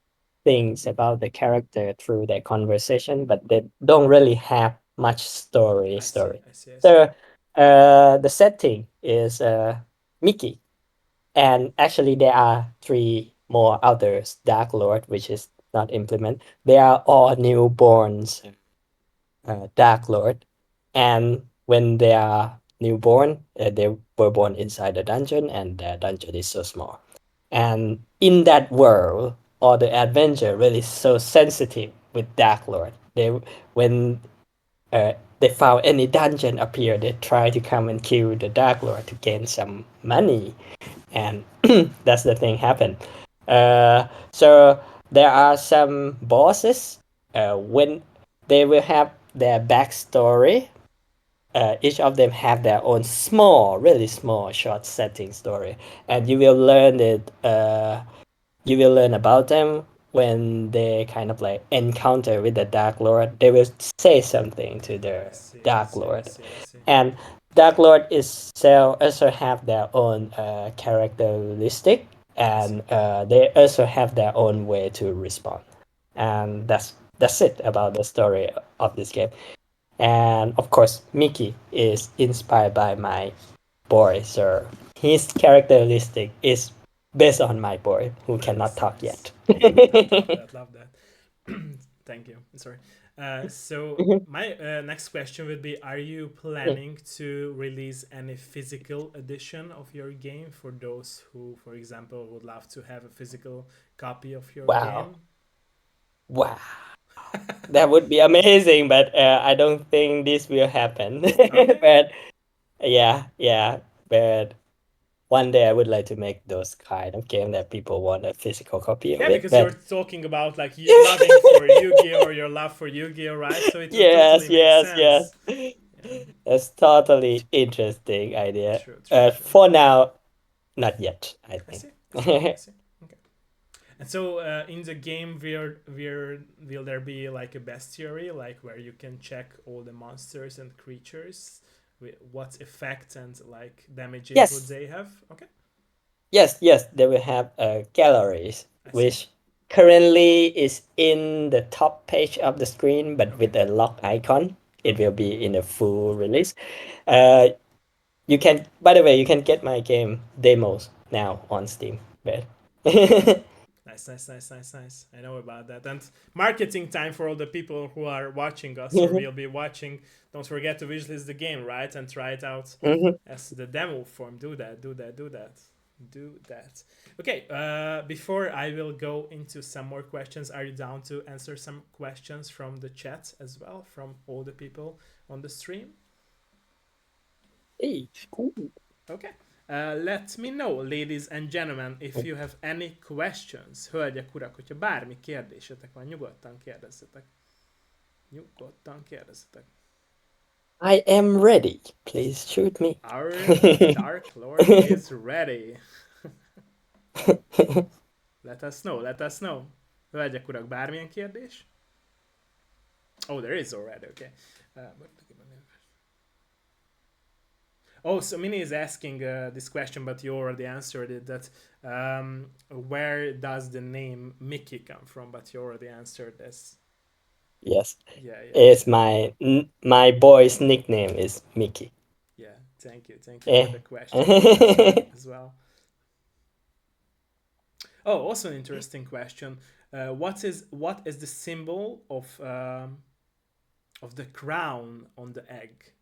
things about the character through their conversation, but they don't really have much story. I see. Story. I see. I see. So, the setting is Mickey, and actually there are three more others Dark Lord, which is not implement. They are all newborns Dark Lord, and when they are newborn, they were born inside the dungeon, and the dungeon is so small. And in that world, all the adventure really so sensitive with Dark Lord. When they found any dungeon appear, they try to come and kill the Dark Lord to gain some money, and that's the thing happened. So there are some bosses when they will have their backstory each of them have their own small, really small, short setting story, and you will learn it. You will learn about them when they kind of like encounter with the Dark Lord. They will say something to the I see, I Dark see, I Lord, see, I see. and Dark Lord is also have their own characteristic, I see. and they also have their own way to respond, and that's it about the story of this game. And of course, Mickey is inspired by my boy, so his characteristic is based on my boy who cannot Nice, talk nice. yet. Love that, love that, love that. Thank you. Sorry. So my next question would be: are you planning to release any physical edition of your game for those who, for example, would love to have a physical copy of your Wow, game? wow, that would be amazing, but I don't think this will happen. Okay. But yeah, yeah, but one day I would like to make those kind of game that people want a physical copy Yeah, of it. because you're But talking about like you loving for Yu-Gi-Oh or your love for Yu-Gi-Oh, right? So it would totally yes, make yes, yes. sense. Yeah. That's totally interesting idea. True, true, true. For now, not yet, I I think. see. I see. I see. Okay. And so in the game, will there be like a bestiary, like where you can check all the monsters and creatures, what effect and like damage input Yes, they have? Okay, yes, yes. They will have galleries, I see. which currently is in the top page of the screen, but Okay, with a lock icon. It okay. will be in a full release. Uh, you can, by the way, you can get my game demos now on Steam. But Nice, nice, nice, nice, nice. I know about that. And marketing time for all the people who are watching us or will be watching. Don't forget to wishlist the game, right? And try it out Mhm. as the demo form. Do that, do that, do that. Do that. Okay, before I will go into some more questions, are you down to answer some questions from the chat as well, from all the people on the stream? Hey, cool. Okay. Let me know, ladies and gentlemen, if you have any questions. Hölgyek, urak, hogyha bármi kérdésetek van, nyugodtan kérdezzetek. Nyugodtan kérdezzetek. I am ready. Please shoot me. Our Dark Lord is ready. Let us know, let us know. Hölgyek, urak, bármilyen kérdés? Oh, there is already, okay. Oh, so Mini is asking this question, but you already answered it. That where does the name Mickey come from? But you already answered this. Yes, Yeah, yeah, it's yeah, my boy's nickname is Mickey. yeah. Thank you for Eh. the question and answer as well. Oh, also an interesting question. What is the symbol of the crown on the egg?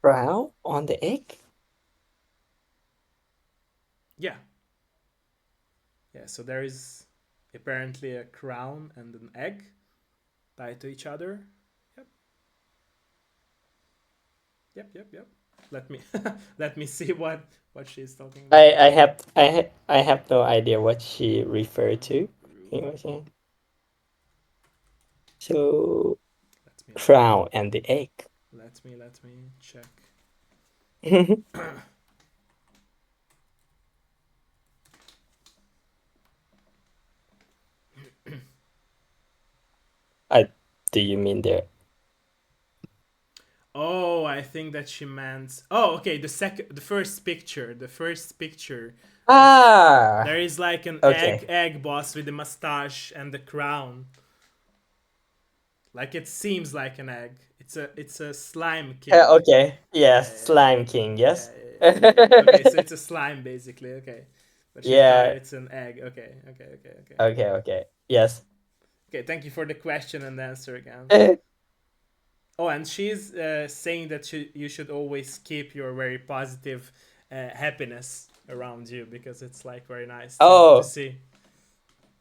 Crown on the egg? Yeah, yeah. So there is apparently a crown and an egg tied to each other. Yep, yep. Let me let me see what she's talking about. I have no idea what she referred to. You know what I'm saying? So Let me crown and the egg. let me check. I do you mean there? Oh, I think that she meant. Oh, okay. The first picture, the first picture of Ah, there is like an egg okay. egg boss with the mustache and the crown. Like it seems like an egg. It's a slime king. Okay. Yeah, Yes, Slime King. yeah, Yes. yeah, yeah. Okay, so it's a slime basically. Okay, but she thought Yeah. it's an egg. Okay. Okay. Okay. Yes. Okay, thank you for the question and answer again. Oh, and she's saying that you should always keep your very positive happiness around you because it's like very nice to Oh, see.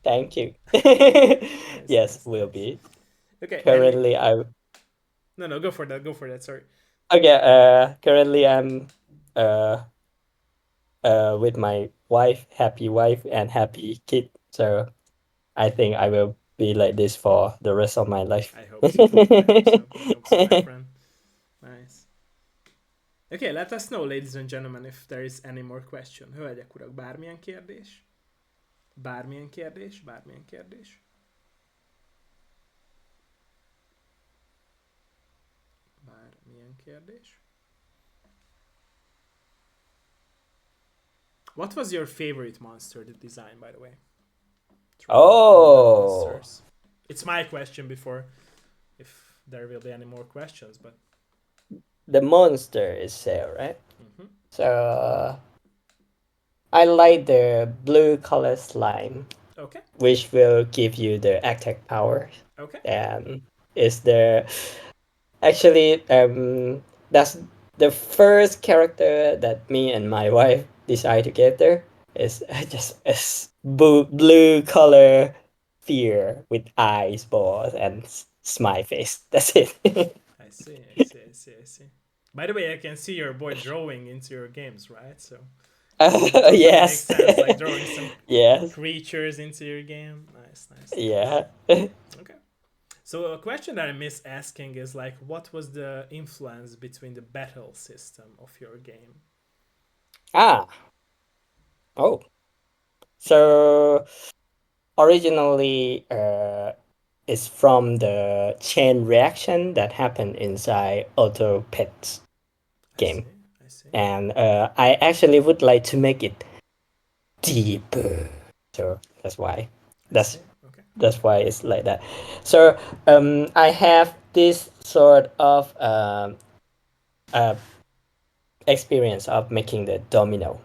thank you. Nice, Yes, nice, will nice. be. Okay, and Currently, I no, go for that. Go for that. Sorry. okay. Currently, I'm uh with my wife, happy wife and happy kid. So I think I will be like this for the rest of my life. I hope so. I hope so. I hope so, my friend. Nice. Okay, let us know, ladies and gentlemen, if there is any more question. Hölgyek, urak, bármilyen kérdés? Bármilyen kérdés? Bármilyen kérdés? Bármilyen kérdés? What was your favorite monster to design, by the way? Oh, It's my question before, if there will be any more questions, but. the monster is there, right? Mm-hmm. So I like the blue color slime, Okay. which will give you the attack power, Okay. and is the actually that's the first character that me and my wife decide together is just a blue color fear with eyes, balls, and smile face. That's it. I see. I see. I see. I see. By the way, I can see your boy drawing into your games, right? So it totally makes Yes. sense, like drawing some Yes. creatures into your game. Nice, nice, nice. Yeah. Okay. So a question that I miss asking is like, what was the influence between the battle system of your game? Ah. Oh. So originally, it's from the chain reaction that happened inside Auto Pet's I see. game, I see. and I actually would like to make it deeper. So that's why. I see. That's Okay. that's why it's like that. So I have this sort of uh, experience of making the domino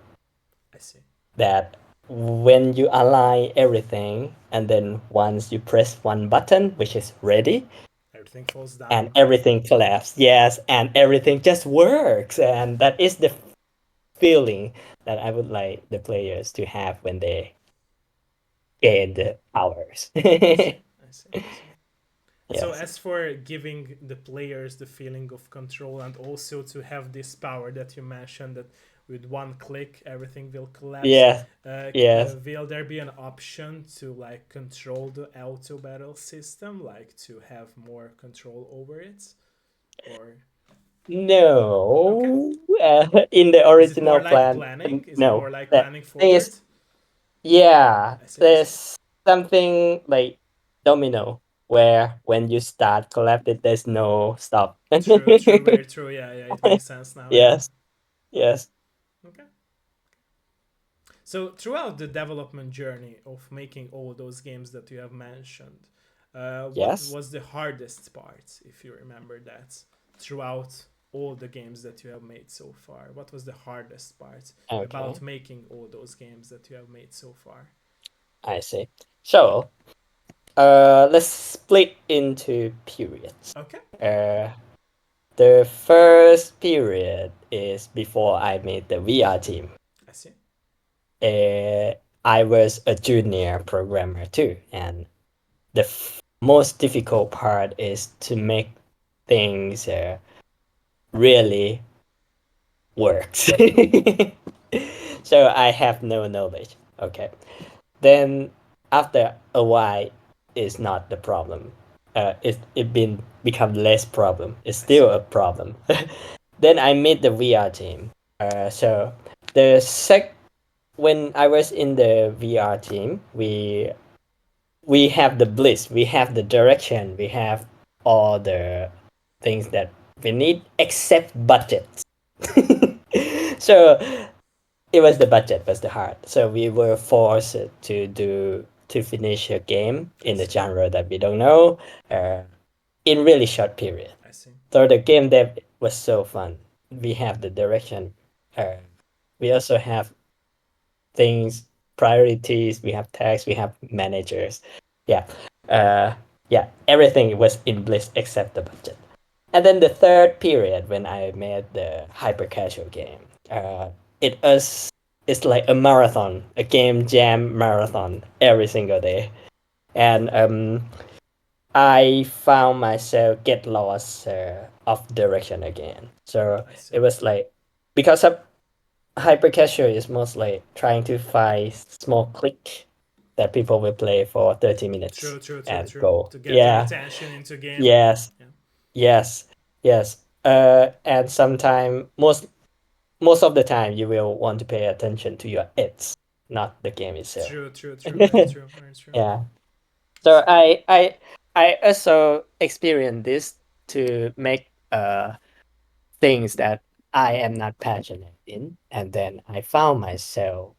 I see. that when you align everything and then once you press one button which is ready Everything falls and down. everything collapses, yes, and everything just works, and that is the feeling that I would like the players to have when they gain the powers. I see. I see. I see. So Yes, as for giving the players the feeling of control and also to have this power that you mentioned that with one click everything will collapse, yes, yes. will there be an option to like control the auto battle system, like to have more control over it, or okay? No, in the Is it more original like plan, planning? Is it no. more like The planning thing is, forward? yeah, I see. I see. there's something like domino where when you start collapse, there's no stop. True. True. Very true. Yeah. Yeah. It makes sense now. Yeah. Yes, yes, Okay. So throughout the development journey of making all those games that you have mentioned, what yes. was the hardest part, if you remember that, throughout all the games that you have made so far? What was the hardest part about Okay, making all those games that you have made so far? I see. So, let's split into periods. Okay, Uh, the first period is before I made the VR team. I see. Uh, I was a junior programmer too, and the most difficult part is to make things really works. So I have no knowledge. Okay. Then after a while, it's not the problem. It been become less problem. It's I see. still a problem. Then I made the VR team. So the sec when I was in the VR team, we have the bliss, we have the direction, we have all the things that we need except budgets. So it was the budget was the hard. So we were forced to finish a game I in the see. genre that we don't know uh, in really short period. I see. So the game that was so fun. We have the direction. Uh, we also have things, priorities. We have tags. We have managers. Yeah, uh, yeah. Everything was in bliss except the budget. And then the third period when I made the hyper casual game, it was it's like a marathon, a game jam marathon every single day, and I found myself get lost of direction again. So I see. it was like because of hyper casual is mostly trying to find small click that people will play for 30 minutes True, true, true, and true. go. To get your Yeah, attention into game and yes, yeah. yes, yes. And sometime most of the time you will want to pay attention to your hits, not the game itself. True, true, true. Very true, very true. Yeah. I So see. I also experienced this to make things that I am not passionate in, and then I found myself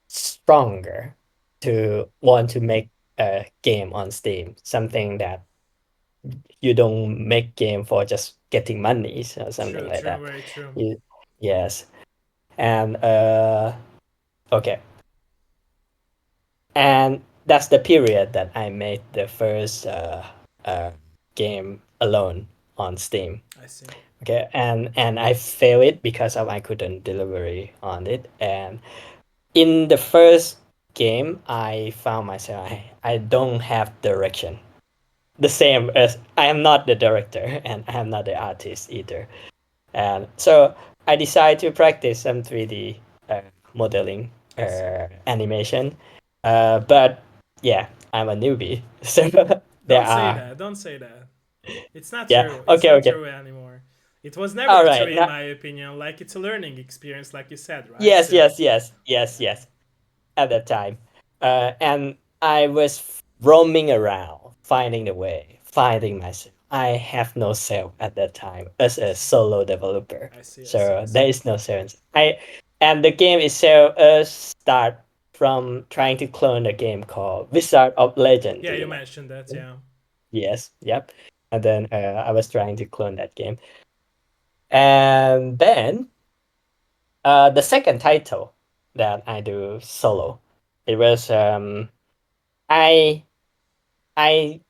stronger to want to make a game on Steam, something that you don't make game for just getting money or something True, like true, that. very true. You, yes, and okay, and that's the period that I made the first game alone on Steam. I see. Okay, and I failed it because of I couldn't delivery on it. And in the first game, I found myself I don't have direction. The same as I am not the director and I am not the artist either. And so I decided to practice some 3D modeling I see. animation. But yeah, I'm a newbie, so there Don't say are that. Don't say that. It's not yeah. true. It's Okay, not okay. true anymore. It was never All true right. in Now, my opinion. Like it's a learning experience, like you said, right? yes, So yes, yes, yes, yes. At that time. And I was roaming around, finding the way, finding myself. I have no self at that time as a solo developer, I see, I see, I so there see. is no sense. And the game itself start from trying to clone a game called Wizard of Legend. Yeah, Do you you know? mentioned that. Yeah, Yes, yep. And then I was trying to clone that game, and then the second title that I do solo, it was I I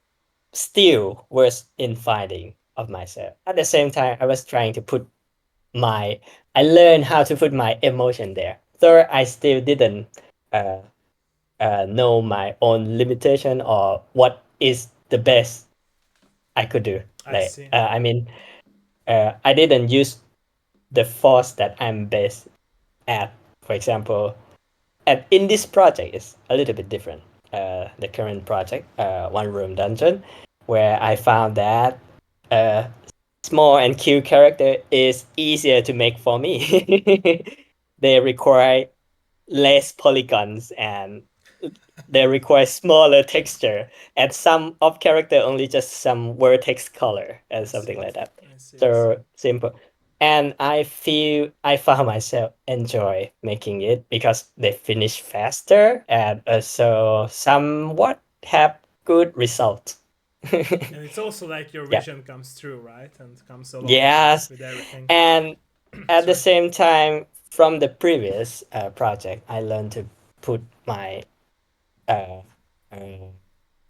still was in fighting of myself. At the same time, I was trying to put my I learned how to put my emotion there. Though I still didn't uh, know my own limitation or what is the best I could do. I Like see. I mean, I didn't use the force that I'm best at. For example, and in this project is a little bit different. The current project, One Room Dungeon, where I found that uh, small and cute character is easier to make for me. They require less polygons and they require smaller texture, and some of character only just some vertex color and I see. something like that. I see. I see. So simple. And I feel I found myself enjoy making it because they finish faster and also somewhat have good results. And it's also like your Yeah. vision comes through, right? And comes along Yes. with everything. And at the Sorry. same time, from the previous project, I learned to put my uh, uh,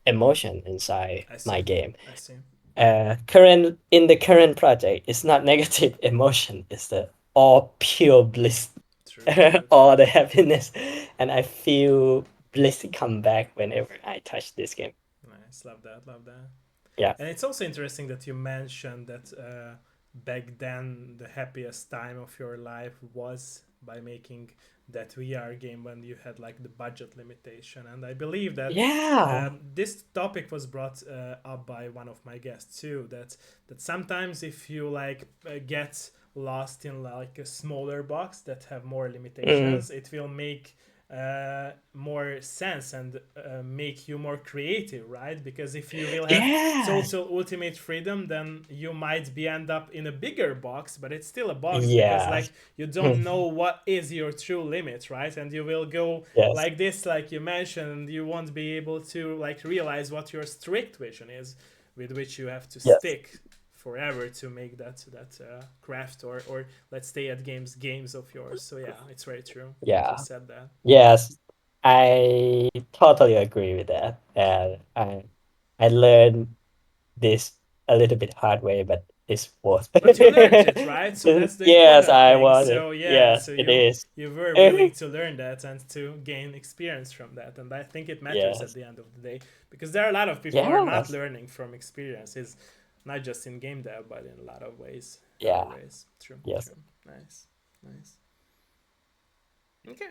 emotion inside I see. my game. I see. Current in the current project, it's not negative emotion; it's the all pure bliss, True. True. all True. the happiness, and I feel bliss come back whenever I touch this game. Nice. Love that. Love that. Yeah, And it's also interesting that you mentioned that back then the happiest time of your life was by making that VR game when you had like the budget limitation. And I believe that yeah, this topic was brought up by one of my guests too. That sometimes if you like get lost in like a smaller box that have more mm, limitations, it will make more sense and make you more creative, right? Because if you will have yes, total ultimate freedom, then you might be end up in a bigger box, but it's still a box because yes, like you don't know what is your true limit, right? And you will go yes, like this, like you mentioned, you won't be able to like realize what your strict vision is, with which you have to yes, stick forever to make that craft or let's stay at games of yours. So yeah, it's very true that you yeah, said that. yes. I totally agree with that, and I learned this a little bit hard way, but it's worth But you learned it, right? So that's the Yes, important I thing. was it. So yeah, Yes, so it you is. you were willing to learn that and to gain experience from that, and I think it matters at Yes. the end of the day because there are a lot of people who are not Yes. learning from experiences, not just in game dev but in a lot of ways, other Yeah. ways. True, Yes. true. Nice, nice. Okay.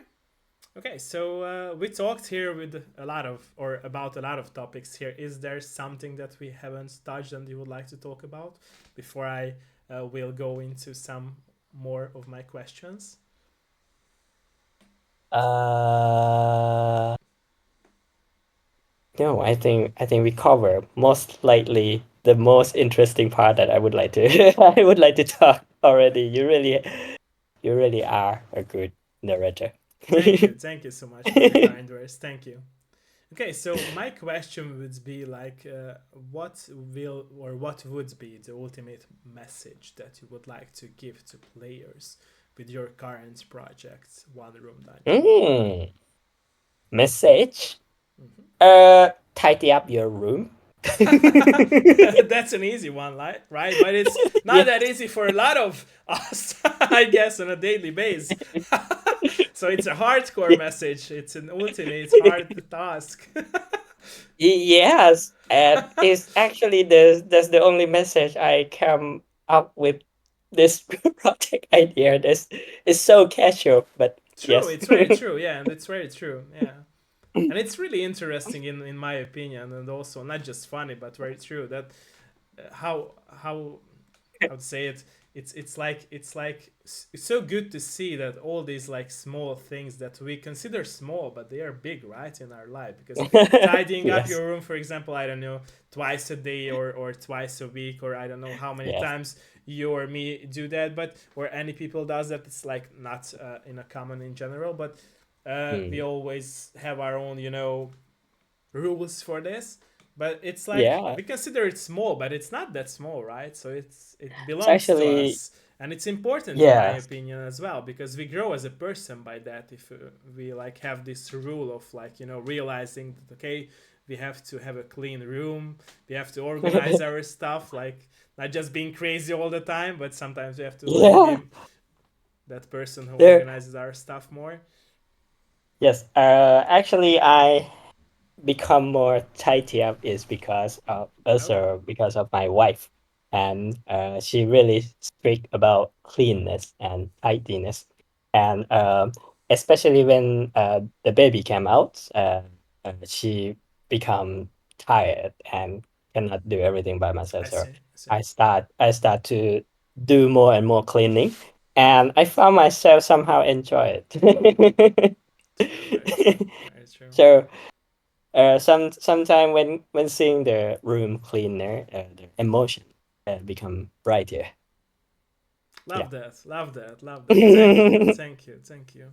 Okay, so we talked here with a lot of, or about a lot of topics here. Is there something that we haven't touched and you would like to talk about before I will go into some more of my questions? Uh, no, I think we cover most likely the most interesting part that I would like to I would like to talk already. You really are a good narrator. Thank you so much for the kind words. Thank you. Okay, so my question would be like, what will or what would be the ultimate message that you would like to give to players with your current project, One Room Dungeon? Mm, message. Mhm. Tidy up your room. That's an easy one, right? But it's not Yeah. that easy for a lot of us, I guess, on a daily basis. So it's a hardcore Yeah. message. It's an ultimate hard task. Yes, and it's actually that's the only message I come up with this project idea. This is so casual, but True, yes. it's very true. Yeah, and it's very true. Yeah. And it's really interesting in my opinion, and also not just funny but very true that how to say it, it's so good to see that all these like small things that we consider small but they are big, right, in our life, because tidying up Yes, your room, for example, I don't know, twice a day or twice a week, or I don't know how many yes. times you or me do that, but or any people does that, it's like not in a common in general, but we Mm. always have our own, rules for this. But it's like Yeah, we consider it small, but it's not that small, right? So it it's belongs to actually us, and it's important in my yes. opinion as well, because we grow as a person by that. If we like have this rule of like, realizing that, okay, we have to have a clean room, we have to organize our stuff, like not just being crazy all the time, but sometimes we have to like Yeah, be that person who there. organizes our stuff more. Yes. Actually, I become more tidy up is because of Okay, also because of my wife, and she really strict about cleanness and tidiness, and especially when the baby came out, she become tired and cannot do everything by myself. I So see, I see. I start to do more and more cleaning, and I found myself somehow enjoy it. True, very true, very true. So sometime when seeing the room cleaner, the emotion become brighter. Yeah. Love that, love that, love that. Thank you, thank you, thank you.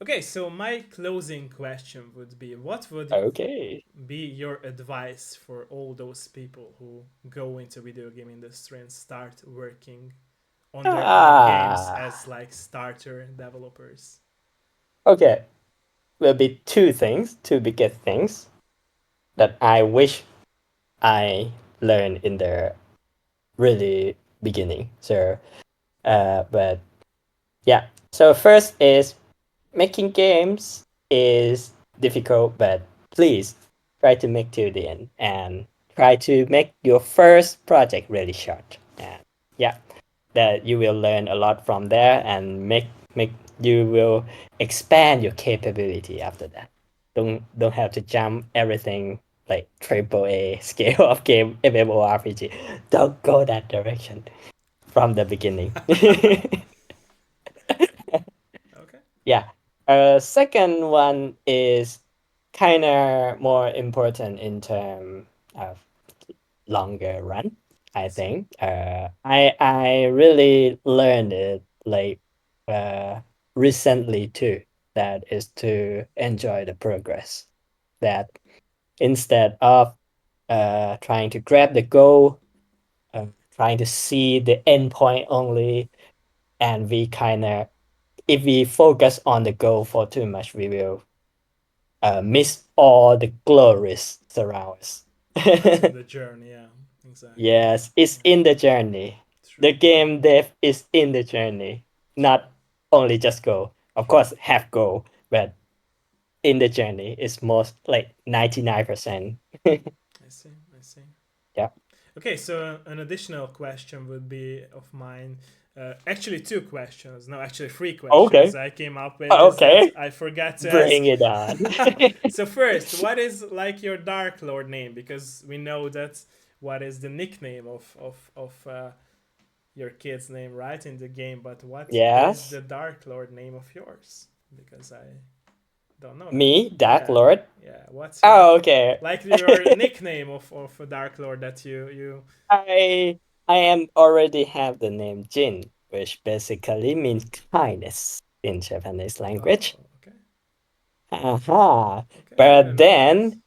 Okay, so my closing question would be, what would Okay. be your advice for all those people who go into video game industry and start working on their own games Ah. as like starter developers? Okay. Will be two biggest things that I wish I learned in the really beginning. So, but yeah. So first is making games is difficult, but please try to make to the end and try to make your first project really short. And yeah, that you will learn a lot from there and make you will expand your capability after that. Don't have to jump everything like triple A scale of game MMORPG. Don't go that direction from the beginning. Okay, Yeah. Second one is kind of more important in term of longer run. I I see. think. I really learned it like uh, recently too. That is to enjoy the progress. That instead of trying to grab the goal, trying to see the end point only, and we kind of if we focus on the goal for too much, we will miss all the glories surround us. That's in the journey, yeah, exactly. Yes, it's Yeah, in the journey. The true, true, game dev is in the journey, true. not only just go. Of course, have go, but in the journey is most like 99%. I see, I see. Yeah. Okay, so an additional question would be of mine. Actually, two questions. No, actually, three questions Okay. I came up with is that Okay. I forgot to Bring ask. it on. So, first, what is like your Dark Lord name? Because we know that what is the nickname of your kid's name, right, in the game, but what is Yes. the Dark Lord name of yours? Because I don't know that. Me, Dark Yeah, Lord. yeah. What's your Oh, okay. like your nickname of a Dark Lord that you? I I am already have the name Jin, which basically means kindness in Japanese Oh, language. okay, Aha. okay. I But didn't know that. then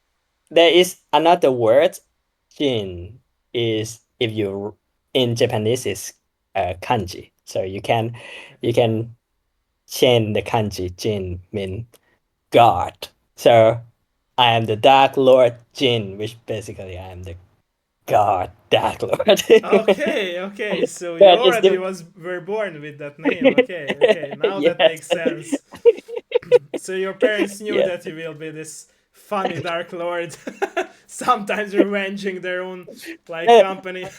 there is another word. Jin is if you in Japanese is kanji. So Okay. you can change the kanji. Jin mean God. So I am the Dark Lord Jin, which basically I am the God Dark Lord. Okay, okay. So you But it's already the were born with that name. Okay, okay. Now that yes. makes sense. So your parents knew Yes. that you will be this funny Dark Lord, sometimes revenging their own like Uh, company.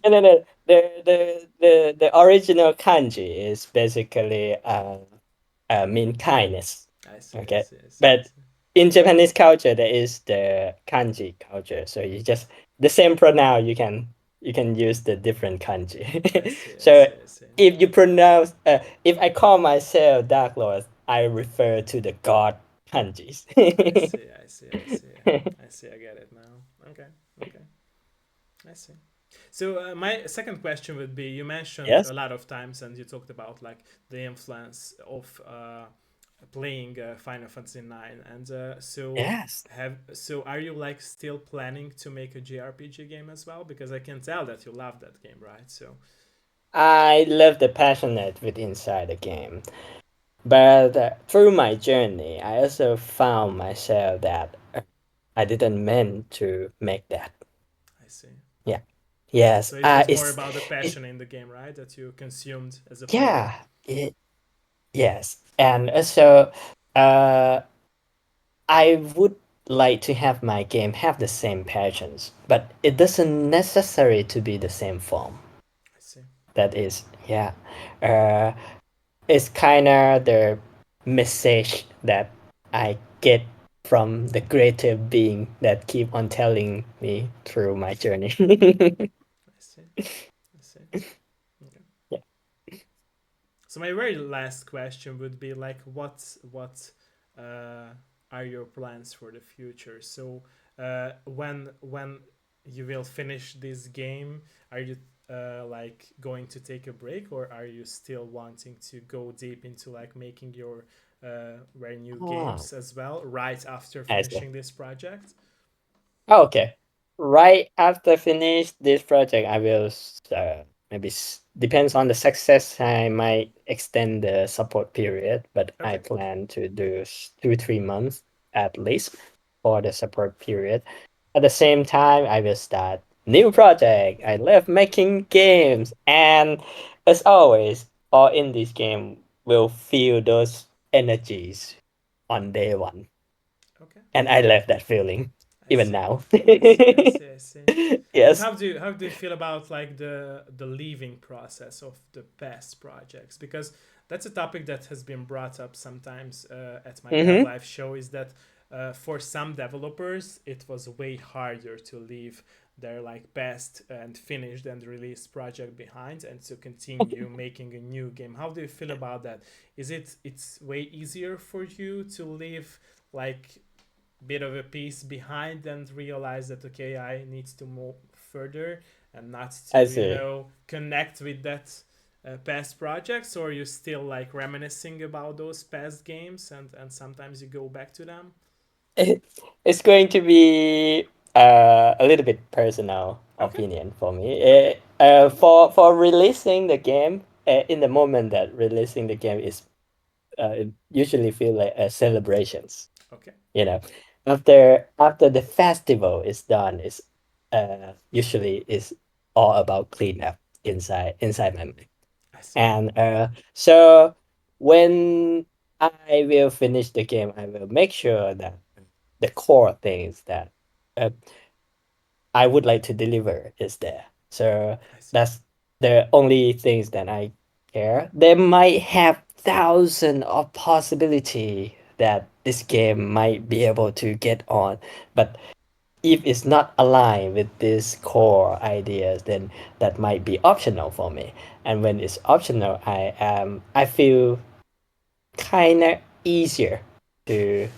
no. The original kanji is basically mean kindness. I see, I Okay, see, I see, I but see. in Japanese culture there is the kanji culture, so you just the same pronoun you can use the different I kanji. see, I So see, I see. if you pronounce if I call myself Dark Lord, I refer to the god kanjis. I see, I see, I see. I see, I get it now. Okay, okay. I see. So my second question would be: you mentioned Yes. a lot of times, and you talked about like the influence of playing Final Fantasy IX, and Yes. so are you like still planning to make a JRPG game as well? Because I can tell that you love that game, right? So I love the passionate with inside the game. But through my journey, I also found myself that I didn't mean to make that. I see. Yeah. Yes. So it was more It's about the it. passion in the game, right? That you consumed as a player. Yeah. It, yes. And also, uh, I would like to have my game have the same passions, but it doesn't necessary to be the same form. I see. That is, yeah. Uh, it's kind of the message that I get from the creative being that keep on telling me through my journey. I see. I see. Okay. Yeah. So my very last question would be like, what uh, are your plans for the future? So when you will finish this game, are you like going to take a break, or are you still wanting to go deep into like making your very new Oh, games as well right after I see. finishing this project? Okay. Right after finish this project, I will maybe depends on the success. I might extend the support period, but I Okay. plan to do 2 3 months at least for the support period. At the same time, I will start new project. I love making games, and as always, all in this game will feel those energies on day one, Okay. and I love that feeling I even see. now. I see. I see. I see. And Yes. how do you feel about like the leaving process of the past projects? Because that's a topic that has been brought up sometimes at my Dev Mm-hmm. Live show. Is that for some developers it was way harder to leave their like past and finished and released project behind and to continue making a new game. How do you feel about that? Is it's way easier for you to leave like bit of a piece behind and realize that okay, I need to move further and not I to see. connect with that past projects, or you still like reminiscing about those past games and sometimes you go back to them? It, it's going to be a little bit personal Okay, opinion for me. okay, For releasing the game, in the moment that releasing the game is it usually feel like celebrations. okay. You know, after the festival is done, is usually is all about cleanup inside my mind. I see. And so when I will finish the game, I will make sure that the core things that uh, I would like to deliver is there. So I see. that's the only things that I care. There might have thousands of possibility that this game might be able to get on, but if it's not aligned with these core ideas, then that might be optional for me. And when it's optional, I feel kind of easier to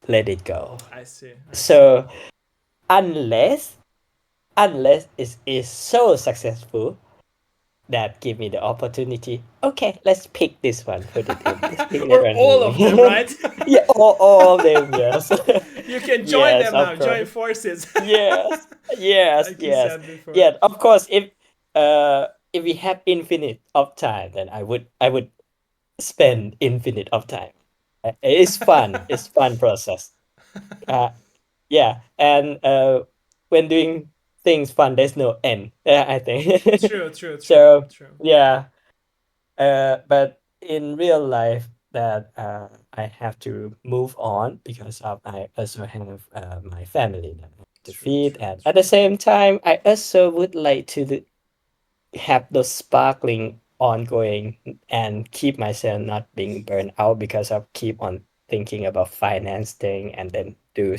let it go. I see. I see. So unless unless it is so successful that give me the opportunity. Okay, let's pick this one, put it in this, pick that Or one, all of them, right? yeah, all of them, yes. You can join Yes, them now. of Join course. forces. Yes, yes, Like you yes. said before. Yeah, of course, if we have infinite of time, then I would spend infinite of time. It's fun. It's fun process. Uh, yeah, and when doing things fun, there's no end. I think. True, true, true, So true. yeah, but in real life, that I have to move on because of I also have my family that I have to True, feed, true, and at the true. same time, I also would like to have those sparkling ongoing and keep myself not being burned out because I keep on thinking about finance thing and then do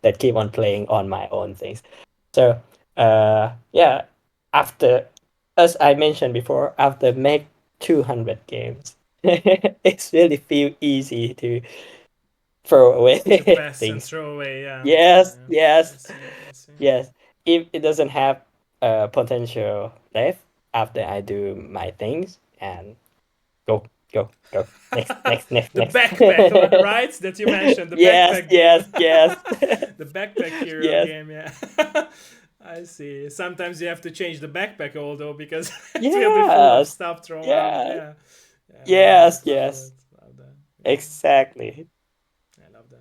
that keep on playing on my own things. So yeah, after as I mentioned before, after make 200 games, it's really feel easy to throw away To pass and things. throw away, yeah. Yes, Yeah. I yes, see, I see. yes. If it doesn't have potential left after I do my things and go, go, go. Next, next, next, The next. backpack, right? That you mentioned, the Yes, backpack game. yes, yes. The backpack hero Yes, game, yeah. I see. Sometimes you have to change the backpack, although, because it will be full of yes, stuff thrown out. yeah, Yeah. Yeah, love that. yes, Love that. yes. Love that. Yeah. Exactly. I love that.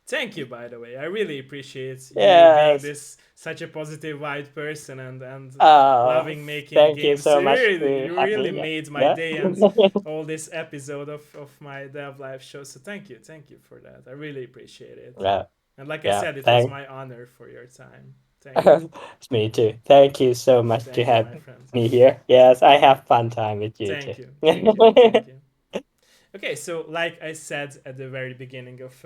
Thank you, by the way. I really appreciate you being Yes. this such a positive, white person and Uh, loving making Thank you games. so much to You have really me. Yeah. made my Yeah. day and all this episode of my Dev Live show. So thank you for that. I really appreciate it. Yeah. And like I Yeah. said, it was Thank. my honor for your time. Thank you. Me too. Thank you so much to Thank you, have my friend. me here. Yes, I have fun time with you too. Thank you. Thank you. Thank you. Okay, so like I said at the very beginning of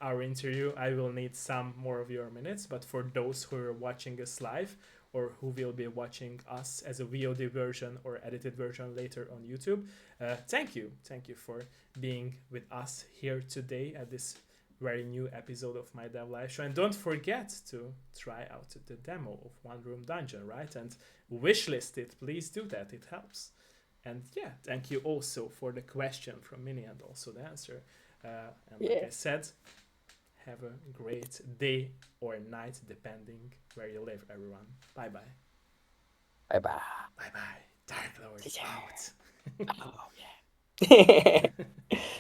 our interview, I will need some more of your minutes. But for those who are watching us live or who will be watching us as a VOD version or edited version later on YouTube, thank you for being with us here today at this very new episode of my Dev Live show. And don't forget to try out the demo of One Room Dungeon, right? And wishlist it. Please do that. It helps. And yeah, thank you also for the question from Minnie and also the answer. And like Yeah. I said, have a great day or night, depending where you live, everyone. Bye bye. Bye bye. Bye bye. Dark Lord Yeah. out. Oh yeah.